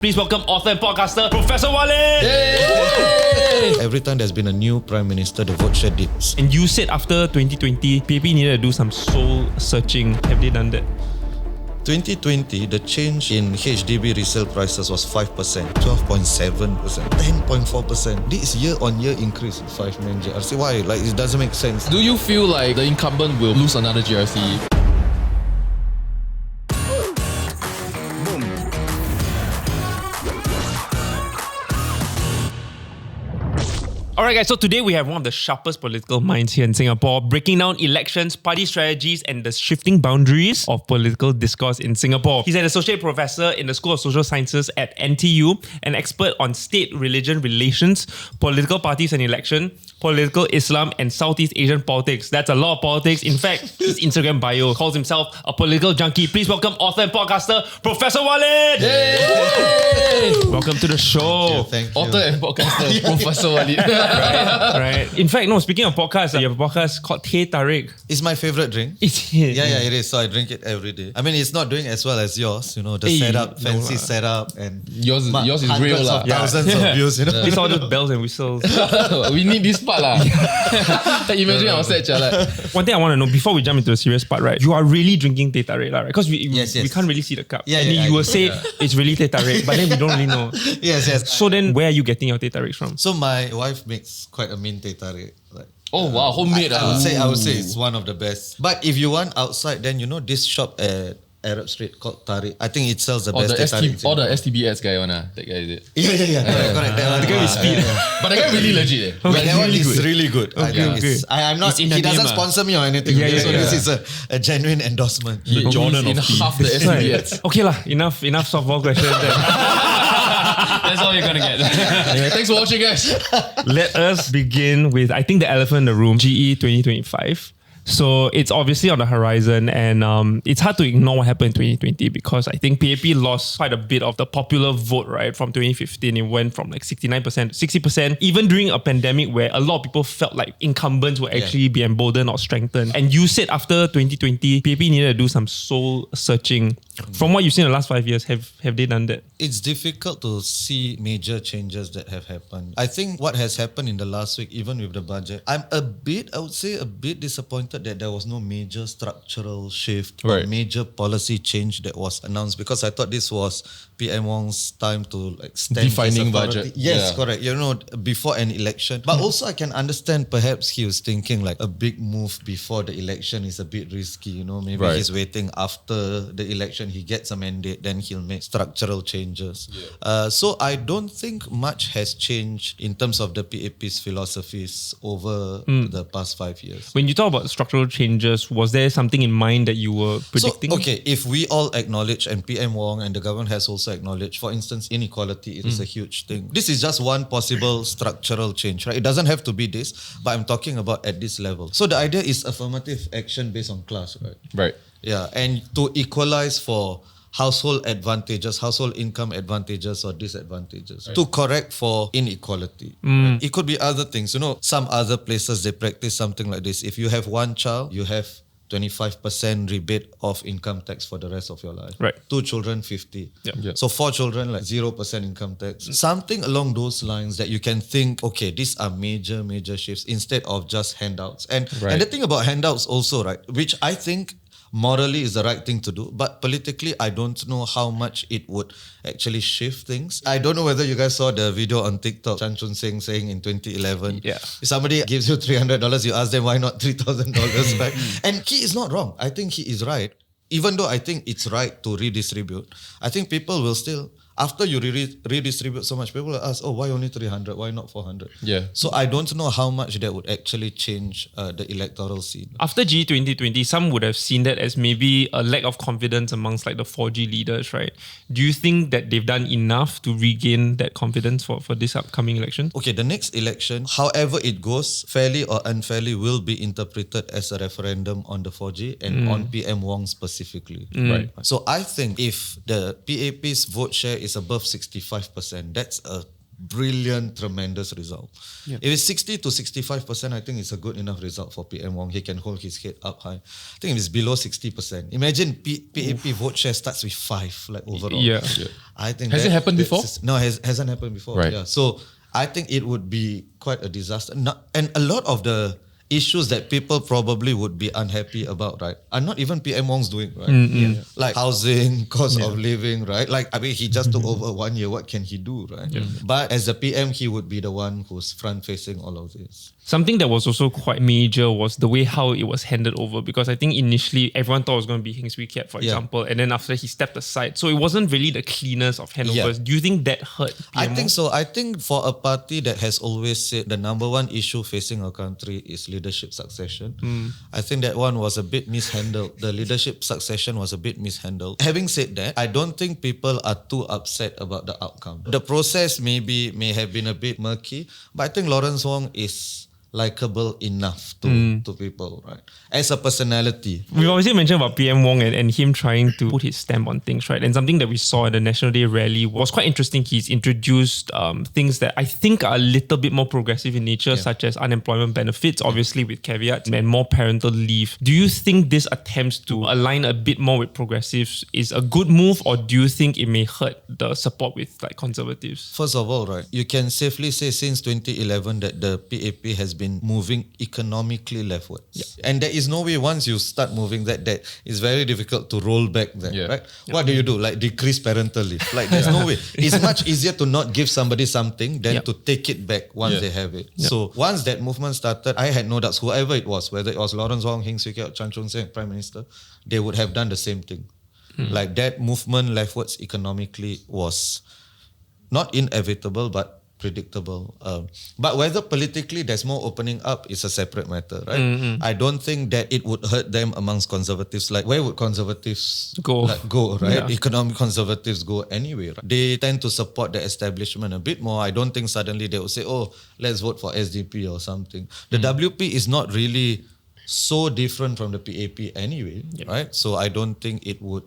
Please welcome author and podcaster, Professor Walid! Yay! Every time there's been a new Prime Minister, the vote share dips. And you said after 2020, PAP needed to do some soul searching. Have they done that? 2020, the change in HDB resale prices was 5%, 12.7%, 10.4%. This year-on-year increase in 5 million GRC. Why? Like, it doesn't make sense. Do you feel like the incumbent will lose another GRC? Alright guys, so today we have one of the sharpest political minds here in Singapore, breaking down elections, party strategies and the shifting boundaries of political discourse in Singapore. He's an associate professor in the School of Social Sciences at NTU, an expert on state-religion relations, political parties and election, political Islam and Southeast Asian politics. That's a lot of politics. In fact, his Instagram bio calls himself a political junkie. Please welcome author and podcaster, Professor Walid! Yay! Welcome to the show. Thank you. Author and podcaster, Professor Walid. Right. In fact, no, speaking of podcasts, you have a podcast called Teh Tarik. It's my favorite drink. Yeah, it is. So I drink it every day. I mean, it's not doing as well as yours, you know, the setup, fancy setup, and Yours is real lah. Thousands of views, you know. It's all the bells and whistles. We need this part lah. Imagine our set, One thing I want to know, before we jump into the serious part, right? You are really drinking Teh Tarik, right? Because we can't really see the cup. You will say it's really Teh Tarik, but then we don't really know. Yes. So then, where are you getting your Teh Tarik from? So my wife makes quite a mean Teh Tarik. Like, oh wow, homemade. I would say it's one of the best. But if you want outside, then you know this shop at Arab Street called Tarik. I think it sells the best Teh Tarik. Or the STBS guy one, that guy is it? Yeah. Correct. That one. The guy with speed. But the guy really legit. But that one is really good. Okay. I'm not. He doesn't sponsor me or anything. So this is a genuine endorsement. The Jordan in half the STBS. Okay lah, enough softball questions. That's all you're gonna get. Anyway, thanks for watching, guys. Let us begin with, I think, the elephant in the room, GE 2025. So it's obviously on the horizon, and it's hard to ignore what happened in 2020 because I think PAP lost quite a bit of the popular vote, right? From 2015, it went from like 69% to 60%, even during a pandemic where a lot of people felt like incumbents would actually be emboldened or strengthened. And you said after 2020, PAP needed to do some soul searching. From what you've seen in the last 5 years, have they done that? It's difficult to see major changes that have happened. I think what has happened in the last week, even with the budget, I would say a bit disappointed that there was no major structural shift or major policy change that was announced, because I thought this was PM Wong's time to like stand defining budget. Yes, correct. You know, before an election. But also I can understand perhaps he was thinking like a big move before the election is a bit risky. You know, maybe he's waiting after the election, he gets a mandate, then he'll make structural changes. So I don't think much has changed in terms of the PAP's philosophies over the past 5 years. When you talk about structural changes, was there something in mind that you were predicting? So, okay, if we all acknowledge, and PM Wong and the government has also acknowledged, for instance, inequality is a huge thing. This is just one possible structural change, right? It doesn't have to be this, but I'm talking about at this level. So the idea is affirmative action based on class, right? Right. Yeah, and to equalize for household advantages, household income advantages or disadvantages, to correct for inequality. Right? It could be other things. You know, some other places they practice something like this. If you have one child, you have 25% rebate of income tax for the rest of your life. Right. 2 children, 50. Yeah. So 4 children, like 0% income tax. Something along those lines that you can think, okay, these are major shifts instead of just handouts. And the thing about handouts also, right, which I think morally is the right thing to do, but politically I don't know how much it would actually shift things. I don't know whether you guys saw the video on TikTok, Chan Chun Sing saying in 2011, if somebody gives you $300, you ask them why not $3,000 back. And he is not wrong. I think he is right. Even though I think it's right to redistribute, I think people will still, after you redistribute so much, people will ask, oh, why only 300? Why not 400? Yeah. So I don't know how much that would actually change the electoral scene. After G 2020, some would have seen that as maybe a lack of confidence amongst like the 4G leaders, right? Do you think that they've done enough to regain that confidence for this upcoming election? Okay, the next election, however it goes, fairly or unfairly, will be interpreted as a referendum on the 4G and on PM Wong specifically. Right. So I think if the PAP's vote share is above 65%, that's a brilliant, tremendous result. If it's 60 to 65%, I think it's a good enough result for PM Wong. He can hold his head up high. I think if it's below 60%, imagine PAP vote share starts with 5, like overall. Yeah. I think Has it happened before? No, hasn't happened before. Right. Yeah. So I think it would be quite a disaster. And a lot of the issues that people probably would be unhappy about, right, are not even PM Wong's doing, right? Like housing, cost of living, right? Like, I mean, he just took over 1 year. What can he do, right? But as a PM, he would be the one who's front-facing all of this. Something that was also quite major was the way how it was handed over, because I think initially everyone thought it was going to be Heng Swee Keat, for example, and then after he stepped aside. So it wasn't really the cleanest of handovers. Do you think that hurt PMO? I think so. I think for a party that has always said the number one issue facing our country is leadership succession, I think that one was a bit mishandled. The leadership succession was a bit mishandled. Having said that, I don't think people are too upset about the outcome. The process may have been a bit murky, but I think Lawrence Wong is likable enough to people, right? As a personality. We've obviously mentioned about PM Wong and him trying to put his stamp on things, right? And something that we saw at the National Day rally was quite interesting. He's introduced things that I think are a little bit more progressive in nature, such as unemployment benefits, obviously with caveats, and more parental leave. Do you think this attempts to align a bit more with progressives is a good move, or do you think it may hurt the support with like conservatives? First of all, right, you can safely say since 2011 that the PAP has been moving economically leftwards. And there is no way once you start moving that it's very difficult to roll back that, right? What do you do? Like decrease parental leave. Like there's no way. It's much easier to not give somebody something than to take it back once they have it. So once that movement started, I had no doubts, whoever it was, whether it was Lawrence Wong, Heng Swee Keat, Chan Chun Sing, Prime Minister, they would have done the same thing. Like that movement leftwards economically was not inevitable, but predictable. But whether politically there's more opening up is a separate matter, right? I don't think that it would hurt them amongst conservatives. Like, where would conservatives go, right? Economic conservatives go anyway, right? They tend to support the establishment a bit more. I don't think suddenly they will say, oh, let's vote for SDP or something. The WP is not really so different from the PAP anyway, right? So I don't think it would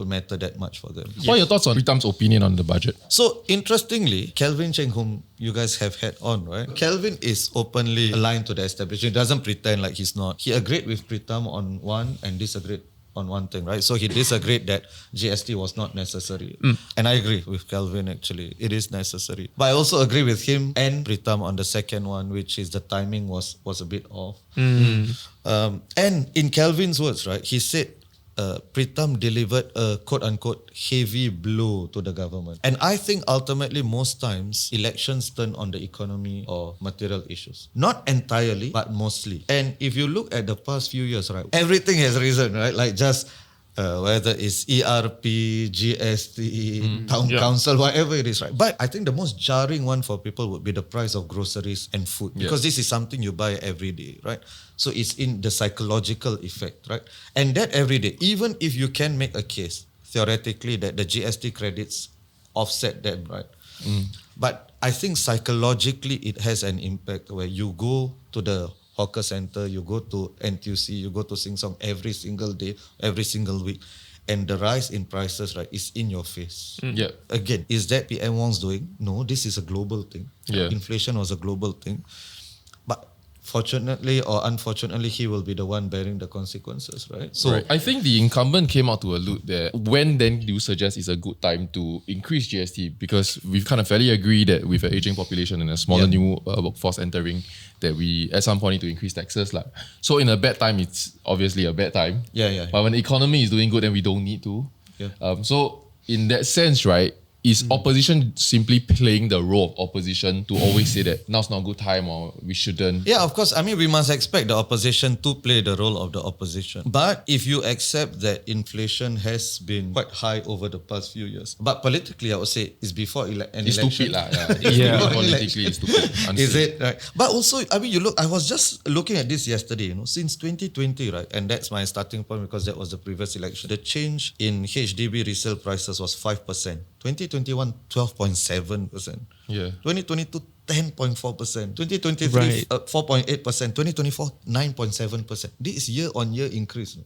matter that much for them. What are your thoughts on Pritam's opinion on the budget? So interestingly, Kelvin Cheng, whom you guys have had on, right? Kelvin is openly aligned to the establishment. He doesn't pretend like he's not. He agreed with Pritam on one and disagreed on one thing, right? So he disagreed that GST was not necessary. And I agree with Kelvin, actually. It is necessary. But I also agree with him and Pritam on the second one, which is the timing was a bit off. And in Kelvin's words, right, he said, Pritam delivered a quote-unquote heavy blow to the government. And I think ultimately most times elections turn on the economy or material issues. Not entirely, but mostly. And if you look at the past few years, right, everything has risen, right? Like just whether it's ERP, GST, town council, whatever it is, right? But I think the most jarring one for people would be the price of groceries and food, because this is something you buy every day, right? So it's in the psychological effect, right? And that every day, even if you can make a case, theoretically, that the GST credits offset them, right? But I think psychologically it has an impact where you go to the hawker center, you go to NTUC, you go to Sing Song every single day, every single week, and the rise in prices, right, is in your face. Again, is that PM Wong's doing? No, this is a global thing. Inflation was a global thing. But fortunately or unfortunately, he will be the one bearing the consequences, right? So I think the incumbent came out to allude that when then do you suggest is a good time to increase GST, because we've kind of fairly agreed that with an aging population and a smaller new workforce entering, that we at some point need to increase taxes. So in a bad time, it's obviously a bad time. But when the economy is doing good, then we don't need to. So in that sense, right, is opposition simply playing the role of opposition to always say that now's not a good time or we shouldn't? Yeah, of course. I mean, we must expect the opposition to play the role of the opposition. But if you accept that inflation has been quite high over the past few years, but politically, I would say it's before an it's election. Stupid lah. Politically, it's stupid. Is it? Right. But also, I mean, you look, I was just looking at this yesterday, since 2020, right? And that's my starting point because that was the previous election. The change in HDB resale prices was 5%. 2021, 12.7%. 2022, 10.4%. 2023, 4.8%. 2024, 9.7%. This is year-on-year increase.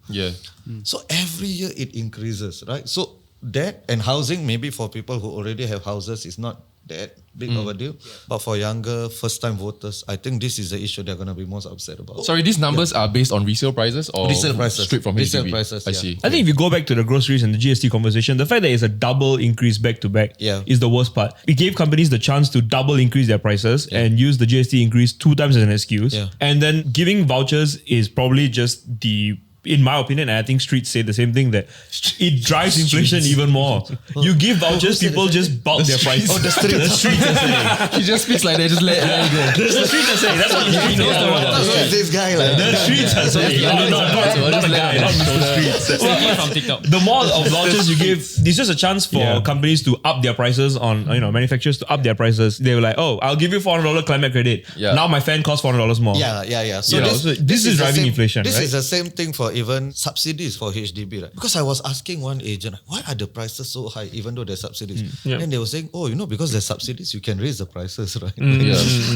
So every year it increases, right? So that and housing, maybe for people who already have houses, is not that big of a deal. But for younger, first-time voters, I think this is the issue they're going to be most upset about. Sorry, these numbers are based on resale prices or Resale prices. straight from Resale HDB? prices, I yeah. see. I think if you go back to the groceries and the GST conversation, the fact that it's a double increase back to back is the worst part. It gave companies the chance to double increase their prices and use the GST increase 2 times as an excuse. Yeah. And then giving vouchers is probably just in my opinion, and I think streets say the same thing, that it drives inflation even more. You give vouchers, people just bulk their prices. Oh, the streets. The streets are saying. He just speaks like that, just let it go. The streets are saying. That's what the streets knows about. Who is this guy? Like? The streets are saying. Not the guy, not Mr. Streets. From TikTok. The more of vouchers you give, it's just a chance for companies to up their prices on, manufacturers to up their prices. They were like, oh, I'll give you $400 climate credit. Yeah. Now my fan costs $400 more. Yeah. So this is driving inflation, This right? is the same thing for even subsidies for HDB, right? Because I was asking one agent, why are the prices so high even though there's subsidies? And they were saying, because there's subsidies, you can raise the prices, right?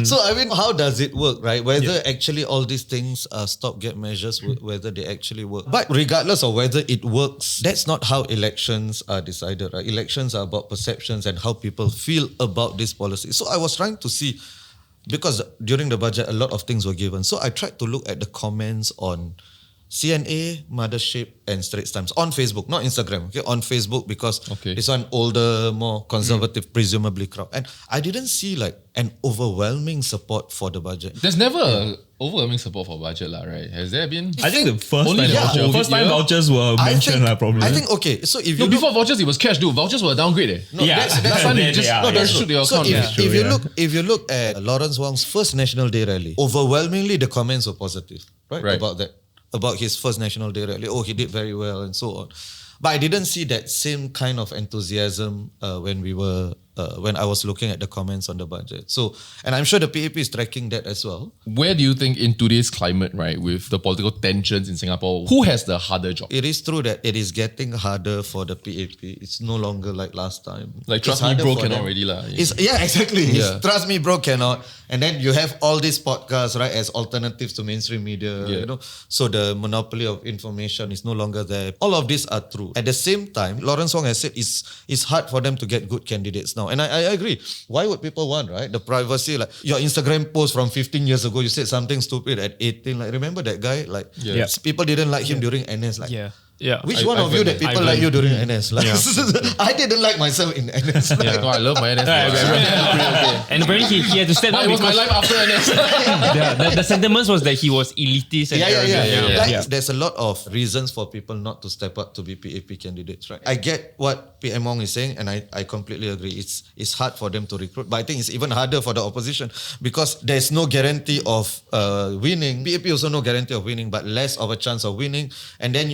So I mean, how does it work, right? Whether actually all these things are stopgap measures, whether they actually work. But regardless of whether it works, that's not how elections are decided, right? Elections are about perceptions and how people feel about this policy. So I was trying to see, because during the budget, a lot of things were given. So I tried to look at the comments on CNA, Mothership and Straits Times on Facebook, not Instagram, okay? On Facebook, because it's an older, more conservative, presumably crowd. And I didn't see like an overwhelming support for the budget. There's never overwhelming support for budget, right? Has there been? I think the first Only time vouchers were mentioned, probably. I think, okay, so if you No, look, before vouchers, it was cash, dude. Vouchers were downgraded. No, that's Last time they just that's shoot your so account. if you look at Lawrence Wong's first National Day rally, overwhelmingly the comments were positive, right? About that. About his first National Day rally. Oh, he did very well and so on. But I didn't see that same kind of enthusiasm when I was looking at the comments on the budget. So, and I'm sure the PAP is tracking that as well. Where do you think in today's climate, right, with the political tensions in Singapore, who has the harder job? It is true that it is getting harder for the PAP. It's no longer like last time. Like, trust me, bro, cannot already lah. Exactly. Trust me, bro, cannot. And then you have all these podcasts, right, as alternatives to mainstream media, So the monopoly of information is no longer there. All of these are true. At the same time, Lawrence Wong has said it's hard for them to get good candidates now. And I agree. Why would people want, right? The privacy, like your Instagram post from 15 years ago, you said something stupid at 18. Like, remember that guy? Like, people didn't like him during NS. Like, which one of you that people like you during NS? Like, I didn't like myself in NS. Like, I love my NS. And apparently he had to step down It was my life after NS. the sentiments was that he was elitist and Like, there's a lot of reasons for people not to step up to be PAP candidates, right? I get what PM Wong is saying, and I completely agree. It's hard for them to recruit, but I think it's even harder for the opposition because there's no guarantee of winning. PAP also no guarantee of winning, but less of a chance of winning, and then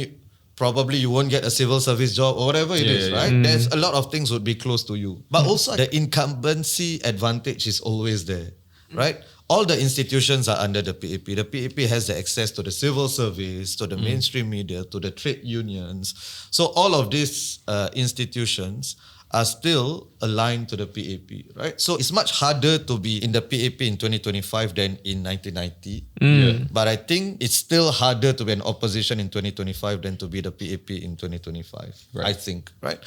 probably you won't get a civil service job or whatever it is, right? There's a lot of things would be close to you. But also the incumbency advantage is always there, right? All the institutions are under the PAP. The PAP has the access to the civil service, to the mainstream media, to the trade unions. So all of these institutions are still aligned to the PAP, right? So it's much harder to be in the PAP in 2025 than in 1990. But I think it's still harder to be an opposition in 2025 than to be the PAP in 2025, I think, right?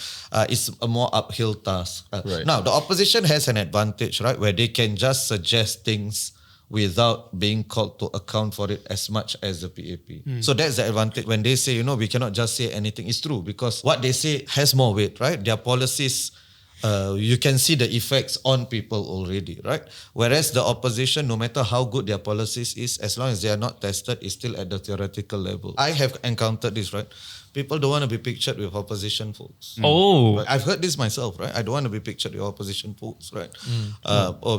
It's a more uphill task. Now, the opposition has an advantage, right? Where they can just suggest things without being called to account for it as much as the PAP. So that's the advantage. When they say, we cannot just say anything, it's true because what they say has more weight, right? Their policies, you can see the effects on people already, right? Whereas the opposition, no matter how good their policies is, as long as they are not tested, is still at the theoretical level. I have encountered this, right? People don't want to be pictured with opposition folks. Right? I've heard this myself, right? I don't want to be pictured with opposition folks, right?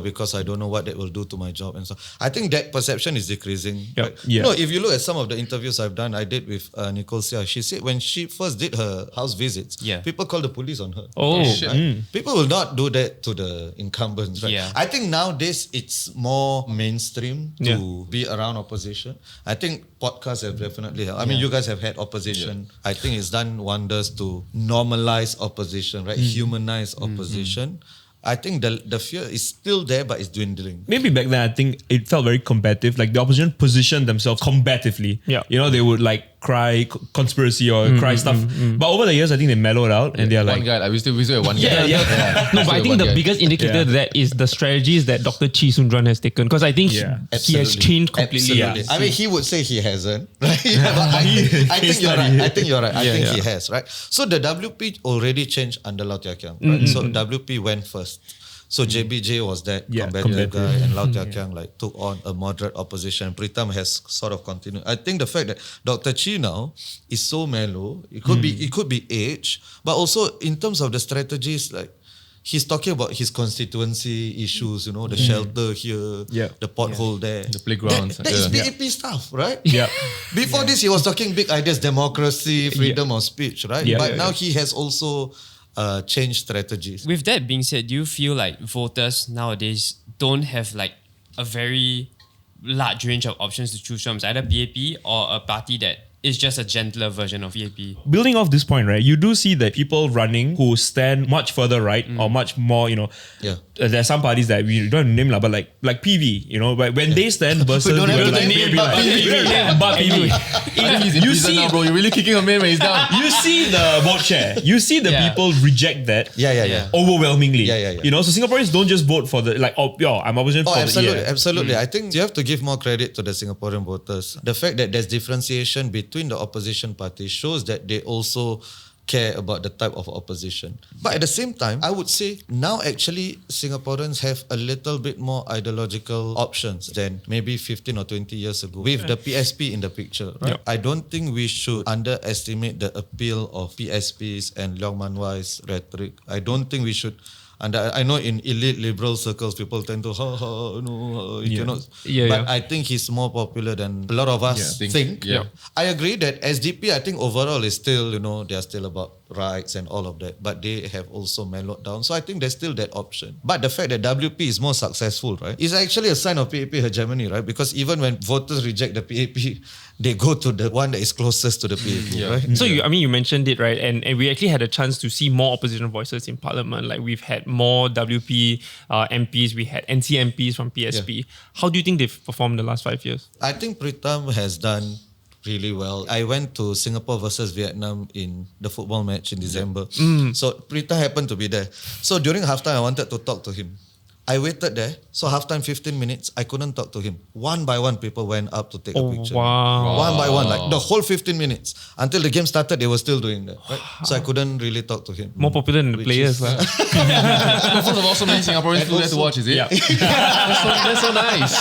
Because I don't know what that will do to my job and so. I think that perception is decreasing. Right? No, if you look at some of the interviews I've done, I did with Nicole Sia. She said when she first did her house visits, people called the police on her. Right? People will not do that to the incumbents. Right? I think nowadays it's more mainstream to be around opposition. I think podcasts have definitely helped. I mean, you guys have had opposition. I think it's done wonders to normalize opposition, right? Humanize opposition. I think the fear is still there, but it's dwindling. Maybe back then, I think it felt very combative. Like the opposition positioned themselves combatively. They would like cry conspiracy or cry stuff. But over the years, I think they mellowed out and they're one like, guy. Like, we still have one guy. No, but I think the biggest indicator of that is the strategies that Dr. Chi Soon-Juan has taken. Because I think he has changed completely. Absolutely. I mean, he would say he hasn't, right? But I think you're right. I think you're right. I think he has, right? So the WP already changed under Lau Tia Kiang, right? So WP went first. So JBJ was that combative guy, and Lau Tia Kiang like took on a moderate opposition. Pritam has sort of continued. I think the fact that Dr. Chi now is so mellow, it could be age, but also in terms of the strategies, like he's talking about his constituency issues, the shelter here, the pothole there, the playgrounds. That is PAP stuff, right? Yeah. Before this, he was talking big ideas, democracy, freedom of speech, right? But now he has also change strategies. With that being said, do you feel like voters nowadays don't have like a very large range of options to choose from? It's either PAP or a party that is just a gentler version of PAP. building off this point, right, you do see that people running who stand much further right or much more, there are some parties that we don't name but like PV, but when they stand versus We don't have to like name PAP, but PV. but PV. He's in You prison see- now, bro. You're really kicking a man when he's down. You see the vote share. You see the people reject that overwhelmingly. So Singaporeans don't just vote for the I'm opposition for Absolutely, the absolutely. I think you have to give more credit to the Singaporean voters. The fact that there's differentiation between the opposition parties shows that they also care about the type of opposition. But at the same time, I would say now actually Singaporeans have a little bit more ideological options than maybe 15 or 20 years ago with the PSP in the picture. Right? I don't think we should underestimate the appeal of PSPs and Leong Man Wai's rhetoric. I don't think we should. And I know in elite liberal circles, people tend to, you cannot. But I think he's more popular than a lot of us think. I agree that SDP, I think overall is still, they are still about rights and all of that. But they have also mellowed down. So I think there's still that option. But the fact that WP is more successful, right, is actually a sign of PAP hegemony, right? Because even when voters reject the PAP, they go to the one that is closest to the PAP, right? So you mentioned it, right? And we actually had a chance to see more opposition voices in Parliament. Like we've had more WP MPs, we had NC MPs from PSP. How do you think they've performed the last 5 years? I think Pritam has done really well. I went to Singapore versus Vietnam in the football match in December. So Pritam happened to be there. So during halftime, I wanted to talk to him. I waited there. So halftime, 15 minutes, I couldn't talk to him. One by one, people went up to take a picture. Wow. One by one, like the whole 15 minutes. Until the game started, they were still doing that. Right? So I couldn't really talk to him. More popular than the Which players. is- First of all, so many Singaporeans flew there to watch, is it? That's so nice.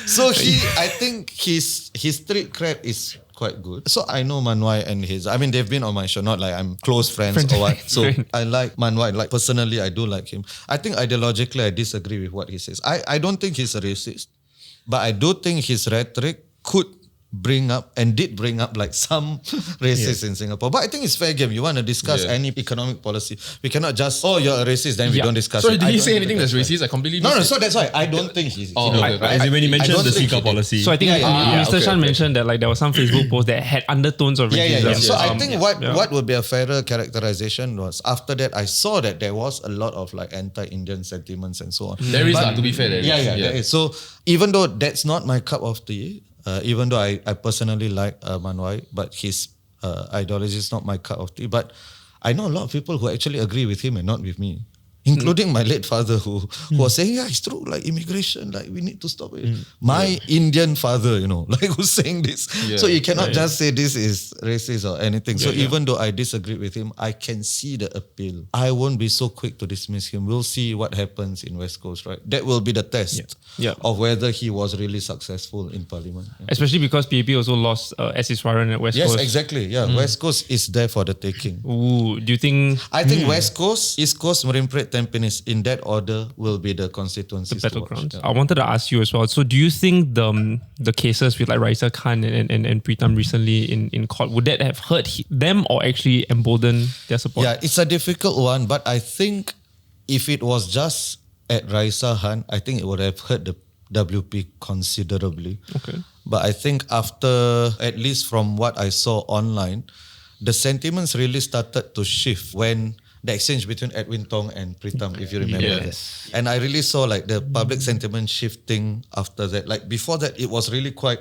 So I think his street cred is quite good. So I know Manwai and they've been on my show, not like I'm close friends or what. So I like Manwai, like personally I do like him. I think ideologically I disagree with what he says. I don't think he's a racist, but I do think his rhetoric could bring up and did bring up like some racists in Singapore. But I think it's fair game. You want to discuss any economic policy. We cannot just, you're a racist, then we don't discuss Sorry, it. did I he don't say think anything that's right. racist? I completely No, missed so it. that's why I don't think he's... Oh, okay, okay. As in when he mentioned don't the think he Sika did. policy. So I think Mr. okay, Shan okay. mentioned that like there were some Facebook posts that had undertones of racism. So I think what would be a fairer characterization was after that I saw that there was a lot of like anti-Indian sentiments and so on. There is, to be fair. There is. There is. So even though that's not my cup of tea, even though I personally like Manwai, but his ideology is not my cup of tea. But I know a lot of people who actually agree with him and not with me. Including my late father who was saying, it's true, like immigration, like we need to stop it. My Indian father, like who's saying this. So you cannot just say this is racist or anything. So even though I disagree with him, I can see the appeal. I won't be so quick to dismiss him. We'll see what happens in West Coast, right? That will be the test of whether he was really successful in Parliament. Especially because PAP also lost Iswaran at West Yes, Coast. exactly. Yeah, West Coast is there for the taking. Ooh, do you think I think West Coast, East Coast, Marine Parade, Tampines, in that order will be the constituencies. the battlegrounds? I wanted to ask you as well. So do you think the cases with like Raisa Khan and Pritam recently in court, would that have hurt them or actually emboldened their support? Yeah, it's a difficult one, but I think if it was just at Raisa Khan, I think it would have hurt the WP considerably. Okay. But I think after, at least from what I saw online, the sentiments really started to shift when the exchange between Edwin Tong and Pritam, if you remember that. And I really saw like the public sentiment shifting after that. Like before that, it was really quite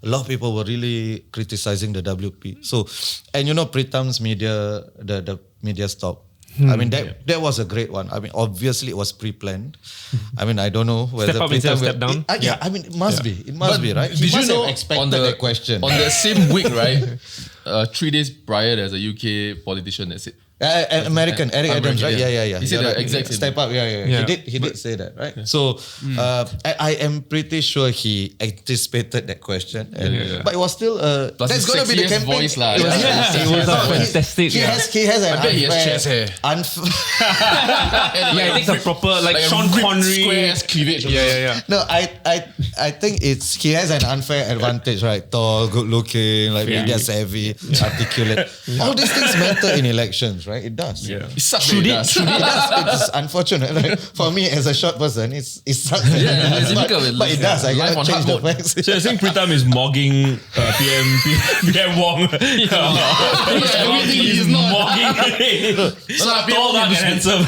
a lot of people were really criticizing the WP. So, and Pritam's media, the media stop. I mean, that was a great one. I mean, obviously it was pre-planned. I mean, I don't know whether Step up instead of step down. I mean, it must be. It must be, right? Did He you must know have expected that question. On the same week, right? 3 days prior, there's a UK politician that said, American, Eric Adams, right? Yeah. He said You're the right. exact same Step up, Yeah. He did say that, right? So I am pretty sure he anticipated that question, but it was still Plus that's his going to be the sexiest campaign. voice lah. It was, It was fantastic. He has an I bet he has chest hair. Yeah, it takes a proper like a Sean ripped Connery. square ass cleavage. Yeah. No, I think he has an unfair advantage, right? Tall, good looking, like media savvy, articulate. All these things matter in elections, right? It does. Yeah. It sucks. Should that it? does. It does. It's unfortunate. Right? For me, as a short person, it sucks. Yeah, it's difficult with but it does. I life cannot on change hard the mode. facts. So I think Pritam is mogging PM Wong. Everything He's is not. mogging. Tall, dark, and handsome.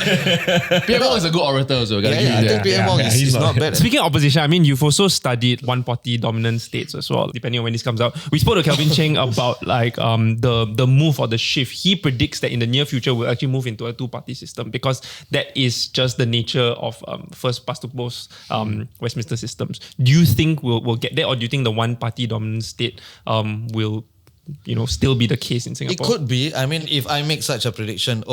PMO is a good orator, so gotta give I you think that. PM Wong is he's not not- bad. Speaking of opposition, I mean, you've also studied one-party dominant states as well, depending on when this comes out. We spoke to Kelvin Cheng about like the move or the shift. He predicts that in the near future we'll actually move into a two-party system because that is just the nature of first past to post Westminster systems. Do you think we'll get there, or do you think the one-party dominant state will still be the case in It Singapore? could be. I mean, if I make such a prediction,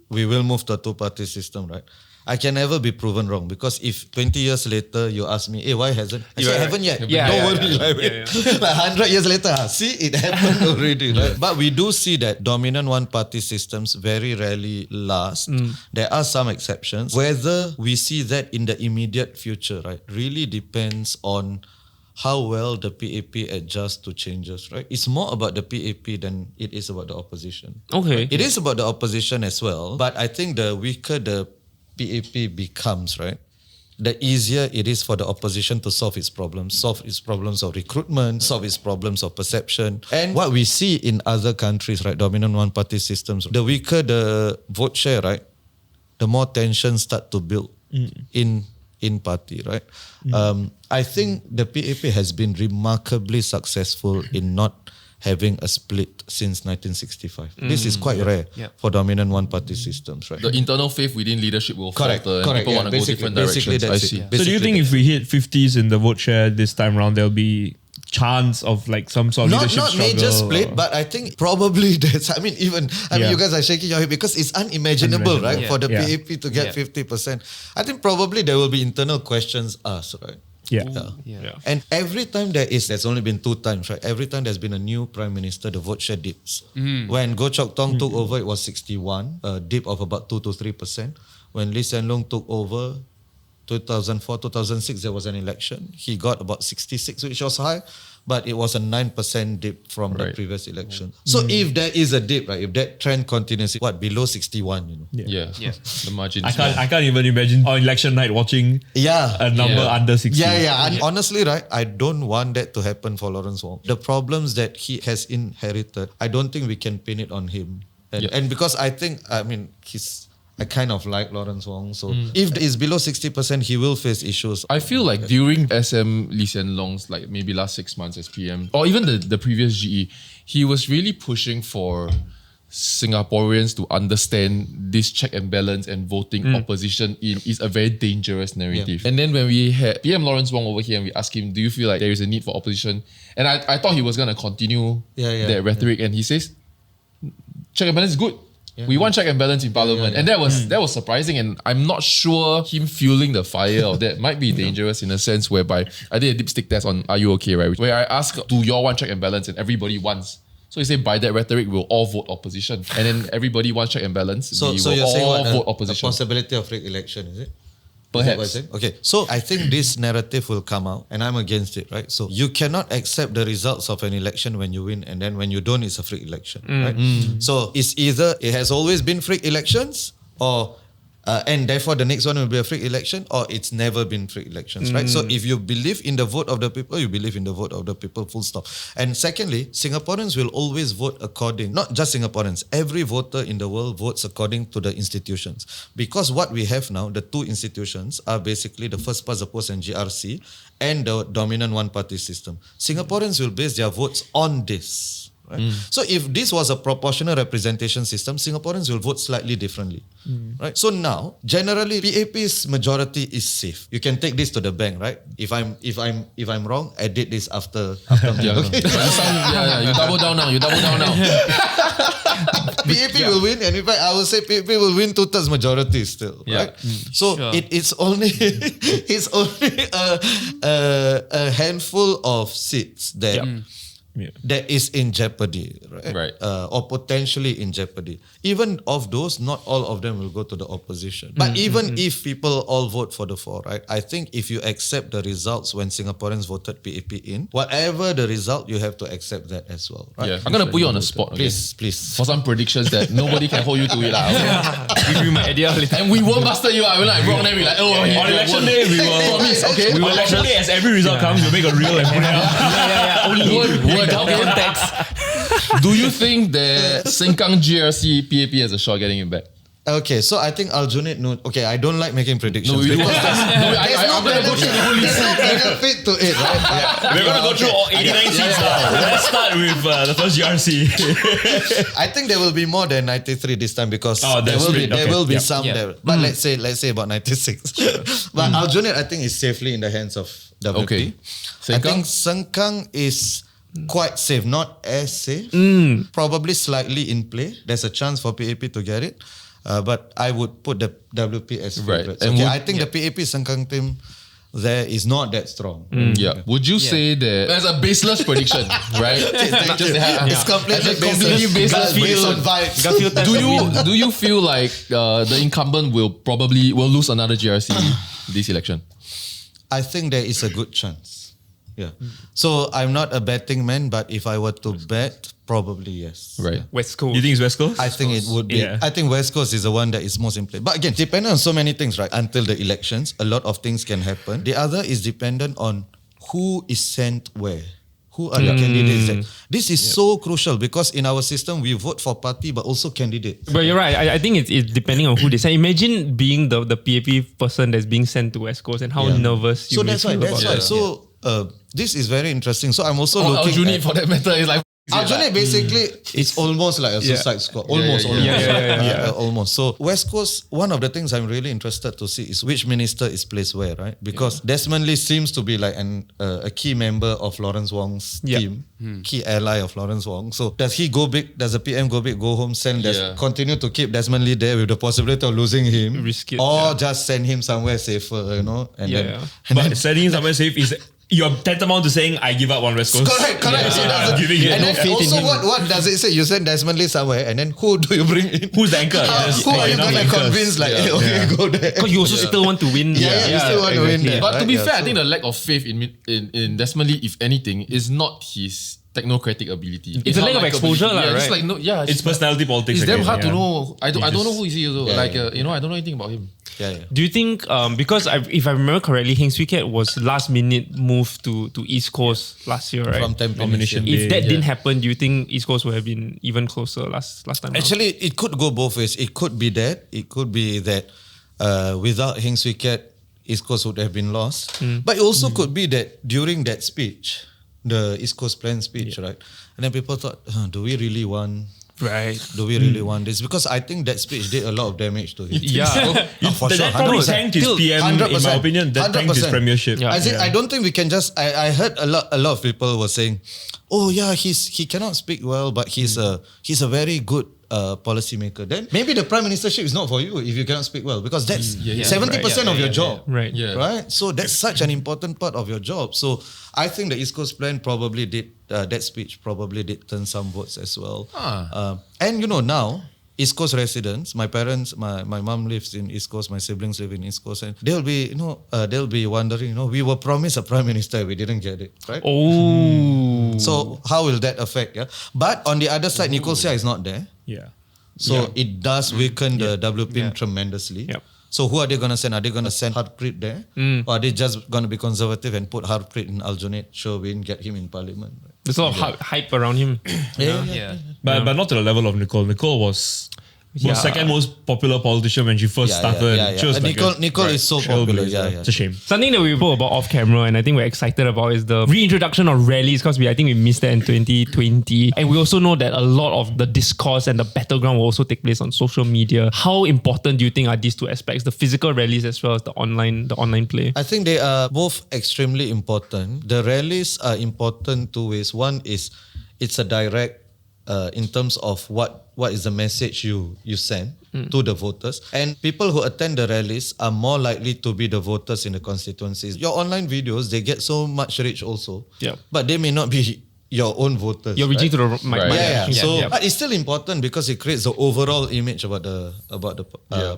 we will move to a two-party system, right? I can never be proven wrong because if 20 years later you ask me, hey, why hasn't? I say, haven't yet. Yeah, Don't yeah, worry. yeah. Like 100 years later, see, it happened already. Right? But we do see that dominant one-party systems very rarely last. There are some exceptions. Whether we see that in the immediate future, right, really depends on how well the PAP adjusts to changes, right? It's more about the PAP than it is about the opposition. Okay. It is about the opposition as well, but I think the weaker the PAP becomes, right, the easier it is for the opposition to solve its problems of recruitment, solve its problems of perception. And what we see in other countries, right, dominant one-party systems, the weaker the vote share, right, the more tensions start to build in party, right? I think the PAP has been remarkably successful in not having a split since 1965. This is quite rare for dominant one-party systems, right? The internal faith within leadership will Correct, falter and correct, people yeah. want to go different Basically directions. I that's see. it. So do you think if we hit 50s in the vote share this time around, there'll be chance of like some sort of Not leadership struggle? major split, but I think probably that's. I mean, Yeah. you guys are shaking your head because it's unimaginable, right? Yeah. For the Yeah. PAP to get Yeah. 50%. I think probably there will be internal questions asked, right? Yeah. Yeah. And every time there's only been 2 times, right? Every time there's been a new prime minister, the vote share dips. When Goh Chok Tong took over, it was 61, a dip of about 2 to 3%. When Lee Hsien Loong took over, 2004, 2006, there was an election. He got about 66, which was high, but it was a 9% dip from the Right. previous election. So if there is a dip, right, if that trend continues, below 61, Yeah. The margins. I can't even imagine on election night watching a number Yeah. under 60. Yeah. And honestly, right, I don't want that to happen for Lawrence Wong. The problems that he has inherited, I don't think we can pin it on him. And because I kind of like Lawrence Wong. So if it's below 60%, he will face issues. I feel like during SM Lee Hsien Loong's like maybe last 6 months as PM, or even the previous GE, he was really pushing for Singaporeans to understand this check and balance and voting opposition is a very dangerous narrative. And then when we had PM Lawrence Wong over here and we asked him, do you feel like there is a need for opposition? And I thought he was going to continue that rhetoric, and he says, check and balance is good. We want check and balance in Parliament. And that was surprising, and I'm not sure him fueling the fire of that might be dangerous in a sense whereby I did a dipstick test on Are You Okay, right? Where I asked, do you all want check and balance? And everybody wants. So he said, by that rhetoric, we'll all vote opposition. And then everybody wants check and balance. So we you're will saying all what, vote a opposition. possibility of rigged election, is it? Perhaps. Okay, so I think this narrative will come out and I'm against it, right? So you cannot accept the results of an election when you win, and then when you don't, it's a free election, right? So it's either it has always been free elections, or and therefore the next one will be a free election, or it's never been free elections, right? So if you believe in the vote of the people, you believe in the vote of the people, full stop. And secondly, Singaporeans will always vote according, not just Singaporeans, every voter in the world votes according to the institutions. Because what we have now, the two institutions are basically the first past the post and GRC and the dominant one-party system. Singaporeans will base their votes on this. Right? So if this was a proportional representation system, Singaporeans will vote slightly differently. Right? So now, generally, PAP's majority is safe. You can take this to the bank, right? If I'm wrong, I did this after Yeah, okay. you double down now. PAP will win, and in fact, I would say PAP will win 2/3 majority still, Yeah. right? So Sure. it's only it's only a handful of seats that that is in jeopardy, right? Right. Or potentially in jeopardy. Even of those, not all of them will go to the opposition. But even if people all vote for the 4, right? I think if you accept the results when Singaporeans voted PAP in, whatever the result, you have to accept that as well, right? Yeah, I'm gonna put you on the spot. Okay? Please. For some predictions that nobody can hold you to it. Give you my idea later. And we won't master you. We're like wrong. Then we like, oh, On election day, we will. Promise, okay? On election day, as every result comes, we'll make a real and put it out. Word context. Do you think that Sengkang GRC PAP has a shot getting it back? Okay, so I think Aljunied, no, okay, I don't like making predictions. No, you because I'm gonna go through the whole there's list. no benefit to it, right? We're going to go through all 89 seats now. Let's start with the first GRC. I think there will be more than 93 this time because Oh, there that's will be, right. there Okay. will be Yep. some Yeah. there. But let's say about 96. But Aljunied, I think, is safely in the hands of WP. Okay. I think Sengkang is quite safe, not as safe. Probably slightly in play. There's a chance for PAP to get it. But I would put the WP as Right. favourites. And Okay, would- I think the PAP Sengkang team there is not that strong. Yeah. Would you say that as a baseless prediction, right? It's completely completely baseless. based on vibes. Do you feel like the incumbent will lose another GRC this election? I think there is a good chance. Yeah. So I'm not a betting man, but if I were to bet, probably yes. Right. West Coast. You think it's West Coast? I think it would be. Yeah. I think West Coast is the one that is most in play. But again, dependent on so many things, right? Until the elections, a lot of things can happen. The other is dependent on who is sent where. Who are the candidates? This is so crucial because in our system, we vote for party but also candidates. But you're right. I think it's depending on who they send. Imagine being the PAP person that's being sent to West Coast and how Yeah. nervous you So may that's why. feel That's about why. that. So this is very interesting. So I'm also Or looking Aljunied at for that matter is like Aljunied basically it's almost like a suicide squad. Almost. Almost. So West Coast, one of the things I'm really interested to see is which minister is placed where, right? Because Desmond Lee seems to be like a key member of Lawrence Wong's team, key ally of Lawrence Wong. So does he go big? Does the PM go big, go home, continue to keep Desmond Lee there with the possibility of losing him? Risk it, or just send him somewhere safer, you know? And then But setting somewhere safe is you're tantamount to saying I give up on West Coast. Correct. So that's I'm giving it. and No then also what does it say? You send Desmond Lee somewhere and then who do you bring in? Who's the anchor? Who are you going to convince like, hey, okay, go there? Because you also still want to win. You still want to win there. But to right? be Yeah, fair, I so- think the lack of faith in Desmond Lee, if anything, is not his technocratic ability. It's a lack of not exposure lah, it's right? like It's personality politics. It's damn again, hard to yeah. know. I don't know who is he also. Yeah, like yeah. I don't know anything about him. Yeah. Do you think because if I remember correctly, Heng Swee Keat was last minute move to East Coast last year, right? From Tampines. Nomination yeah. If that didn't happen, do you think East Coast would have been even closer last time? around? Actually, it could go both ways. It could be that. It could be that without Heng Swee Keat, East Coast would have been lost. But it also could be that during that speech, the East Coast Plan speech, right? And then people thought, do we really want... right. Do we really want this? Because I think that speech did a lot of damage to him. Yeah. For sure, That probably 100%. tanked his PM, in my 100%. opinion. That tanked his 100%. premiership. Yeah. I don't think we can just. I heard a lot of people were saying, "Oh yeah, he cannot speak well, but he's a very good policy maker." Then maybe the prime ministership is not for you if you cannot speak well, because that's 70% of your job. Right. Yeah. Right. So that's such an important part of your job. So I think the East Coast Plan probably did that speech probably did turn some votes as well. And you know now, East Coast residents, my parents, my mom lives in East Coast, my siblings live in East Coast, and they'll be wondering, we were promised a prime minister, we didn't get it, right? Oh. So how will that affect? Yeah. But on the other side, Nicole Seah is not there. Yeah. So it does weaken the WP tremendously. Yep. So who are they going to send? Are they going to send Harpreet there? Or are they just going to be conservative and put Harpreet in Aljunied, Sherwin, get him in parliament? Right? There's a lot of hype around him. Yeah. But not to the level of Nicole. Nicole was second most popular politician when she first started. She was Nicole is so popular. It's a shame. Something that we spoke about off camera and I think we're excited about is the reintroduction of rallies because I think we missed that in 2020. And we also know that a lot of the discourse and the battleground will also take place on social media. How important do you think are these two aspects, the physical rallies as well as the online play? I think they are both extremely important. The rallies are important two ways. One is it's a direct in terms of what is the message you send to the voters. And people who attend the rallies are more likely to be the voters in the constituencies. Your online videos, they get so much reach also. Yeah. But they may not be your own voters. You're reaching to the So but it's still important because it creates the overall image about the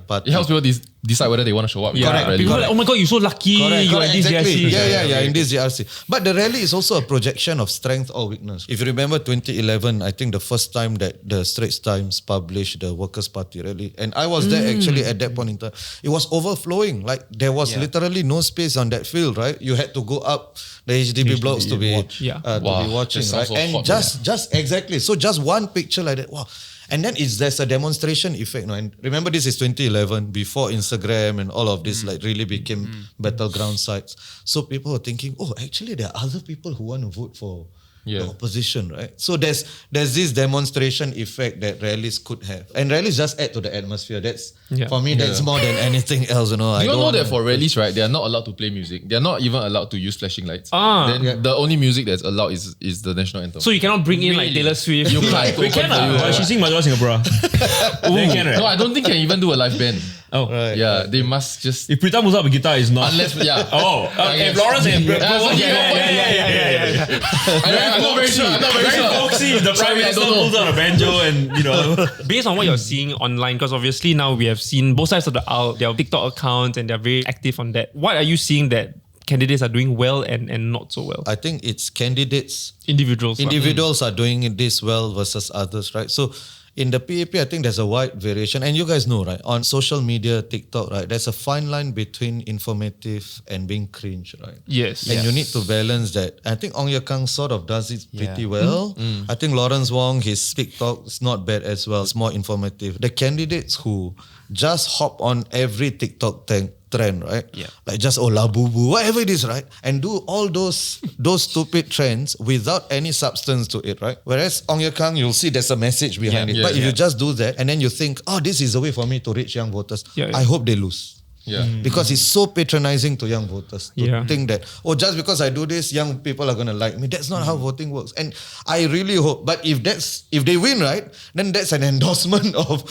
party. It helps people decide whether they want to show up. People are like, oh my god, you're so lucky. You're at this exactly. GRC. In this GRC. But the rally is also a projection of strength or weakness. If you remember 2011, I think the first time that the Straits Times published the Workers' Party rally, and I was there actually at that point in time, it was overflowing. Like there was literally no space on that field, right? You had to go up the HDB blocks to be watching, right? So And hot, just exactly. So just one picture like that, wow. And then there's a demonstration effect. No? And remember, this is 2011, before Instagram and all of this like really became battleground sites. So people were thinking, oh, actually there are other people who want to vote for the opposition, right? So there's this demonstration effect that rallies could have. And rallies just add to the atmosphere. That's for me, that's more than anything else. You know, You know that for rallies, right, they are not allowed to play music. They are not even allowed to use flashing lights. Then the only music that's allowed is the national anthem. So you cannot bring in like Taylor Swift. You can't. We can. She's singing Madura Singapore. They can, right? No, I don't think can even do a live band. Oh, Yeah, they must just. If Pritam was up with guitar, is not. Unless, If Lawrence and I'm not very sure. Very folksy. The Prime Minister pulls out a banjo and, Based on what you're seeing online, because obviously now we have seen both sides of the aisle, their TikTok accounts and they're very active on that. What are you seeing that candidates are doing well and not so well? I think it's candidates. Individuals Are doing this well versus others, right? So in the PAP, I think there's a wide variation. And you guys know, right? On social media, TikTok, right? There's a fine line between informative and being cringe, right? Yes. And you need to balance that. I think Ong Ye Kang sort of does it pretty well. I think Lawrence Wong, his TikTok is not bad as well. It's more informative. The candidates who just hop on every TikTok trend, right? Yeah. Like just labubu, whatever it is, right? And do all those stupid trends without any substance to it, right? Whereas Ong Ye Kang, you'll see there's a message behind it. But if you just do that and then you think, oh, this is a way for me to reach young voters, I hope they lose. Because it's so patronizing to young voters to think that, oh, just because I do this, young people are going to like me. That's not how voting works. And I really hope, but if they win, right, then that's an endorsement of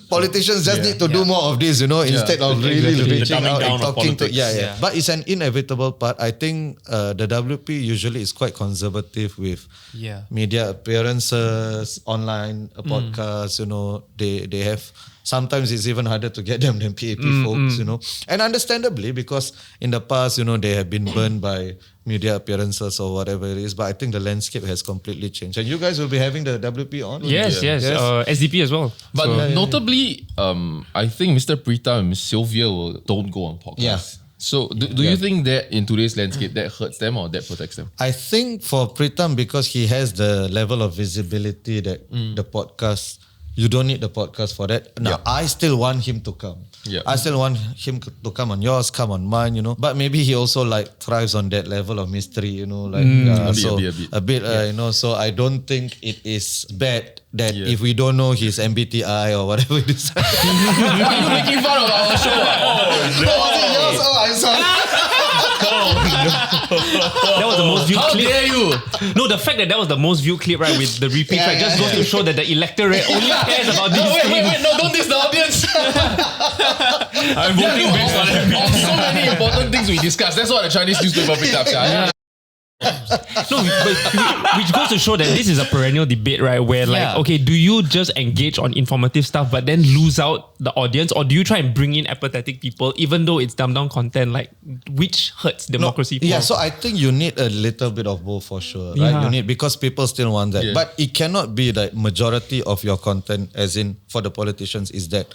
politicians just need to do more of this, instead of really reaching out and talking to. But it's an inevitable part. I think the WP usually is quite conservative with media appearances, online podcasts, they have. Sometimes it's even harder to get them than PAP folks, And understandably, because in the past, they have been burned by media appearances or whatever it is. But I think the landscape has completely changed. And you guys will be having the WP on? Yes. SDP as well. But notably, I think Mr. Pritam and Ms. Sylvia don't go on podcasts. Yeah. So do you think that in today's landscape that hurts them or that protects them? I think for Pritam, because he has the level of visibility that the podcast... You don't need the podcast for that. Now, I still want him to come. I still want him to come on yours, come on mine, But maybe he also thrives on that level of mystery, a bit. So I don't think it is bad that if we don't know his MBTI or whatever it is. Are you making fun of our show? I'm sorry. That was the most viewed clip. How dare you? No, the fact that was the most viewed clip, right, with the repeat, right, just goes to show that the electorate only cares about these things. Wait, no, don't diss the audience. I'm voting based on so many important things we discussed. That's what the Chinese newspaper picked up. No, but which goes to show that this is a perennial debate, right? Where like, okay, do you just engage on informative stuff but then lose out the audience, or do you try and bring in apathetic people even though it's dumbed down content? Like, which hurts democracy? Yeah, more? so I think you need a little bit of both for sure, right? Yeah. You need, because people still want that, but it cannot be the majority of your content, as in for the politicians, is that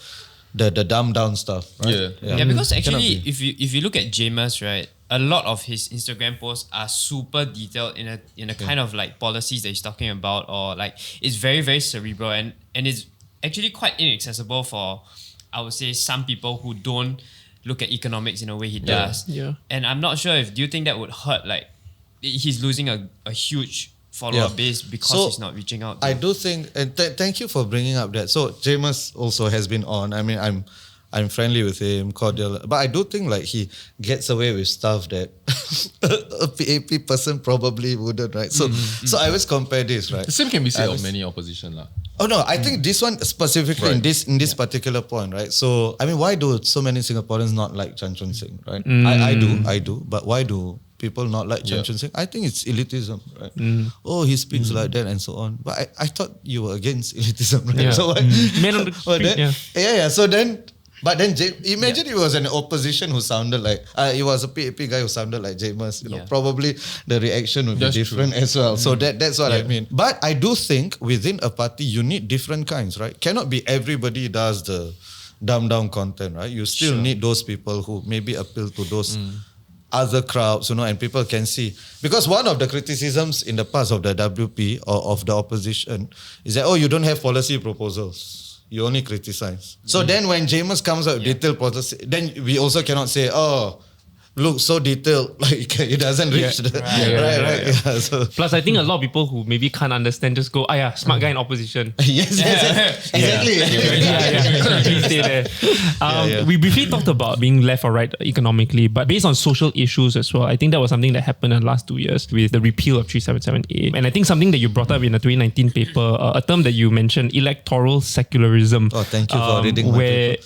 the dumbed down stuff, right? Yeah, because actually, if you look at James, right, a lot of his Instagram posts are super detailed in a kind of like policies that he's talking about, or like it's very, very cerebral, and it's actually quite inaccessible for, I would say, some people who don't look at economics in a way he does. Yeah. And I'm not sure do you think that would hurt, like he's losing a huge follower base because he's not reaching out. I do think, and thank you for bringing up that. So James also has been on. I mean, I'm friendly with him, cordial, but I do think like he gets away with stuff that a PAP person probably wouldn't, right? So I always compare this, right? The same can be said of many opposition lah. Oh no, I think this one specifically in this particular point, right? So I mean, why do so many Singaporeans not like Chan Chun Sing, right? I do, but why do people not like Chan Chun Sing? I think it's elitism, right? Oh, he speaks like that and so on. But I thought you were against elitism, right? Yeah. So why? Men on the street, So then. But then, imagine it was an opposition who sounded like, it was a PAP guy who sounded like James. You know, probably the reaction would be different as well. So that's what I mean. But I do think within a party, you need different kinds, right? Cannot be everybody does the dumbed down content, right? You still need those people who maybe appeal to those other crowds, you know, and people can see. Because one of the criticisms in the past of the WP or of the opposition is that, you don't have policy proposals. You only criticize. So then when James comes out with detailed policy, then we also cannot say, look, so detailed, like it doesn't reach the... Right. Yeah, so. Plus, I think a lot of people who maybe can't understand just go, smart guy in opposition. Yes, exactly. Please stay there. We briefly talked about being left or right economically, but based on social issues as well, I think that was something that happened in the last 2 years with the repeal of 377A. And I think something that you brought up in the 2019 paper, a term that you mentioned, electoral secularism. Oh, thank you for reading where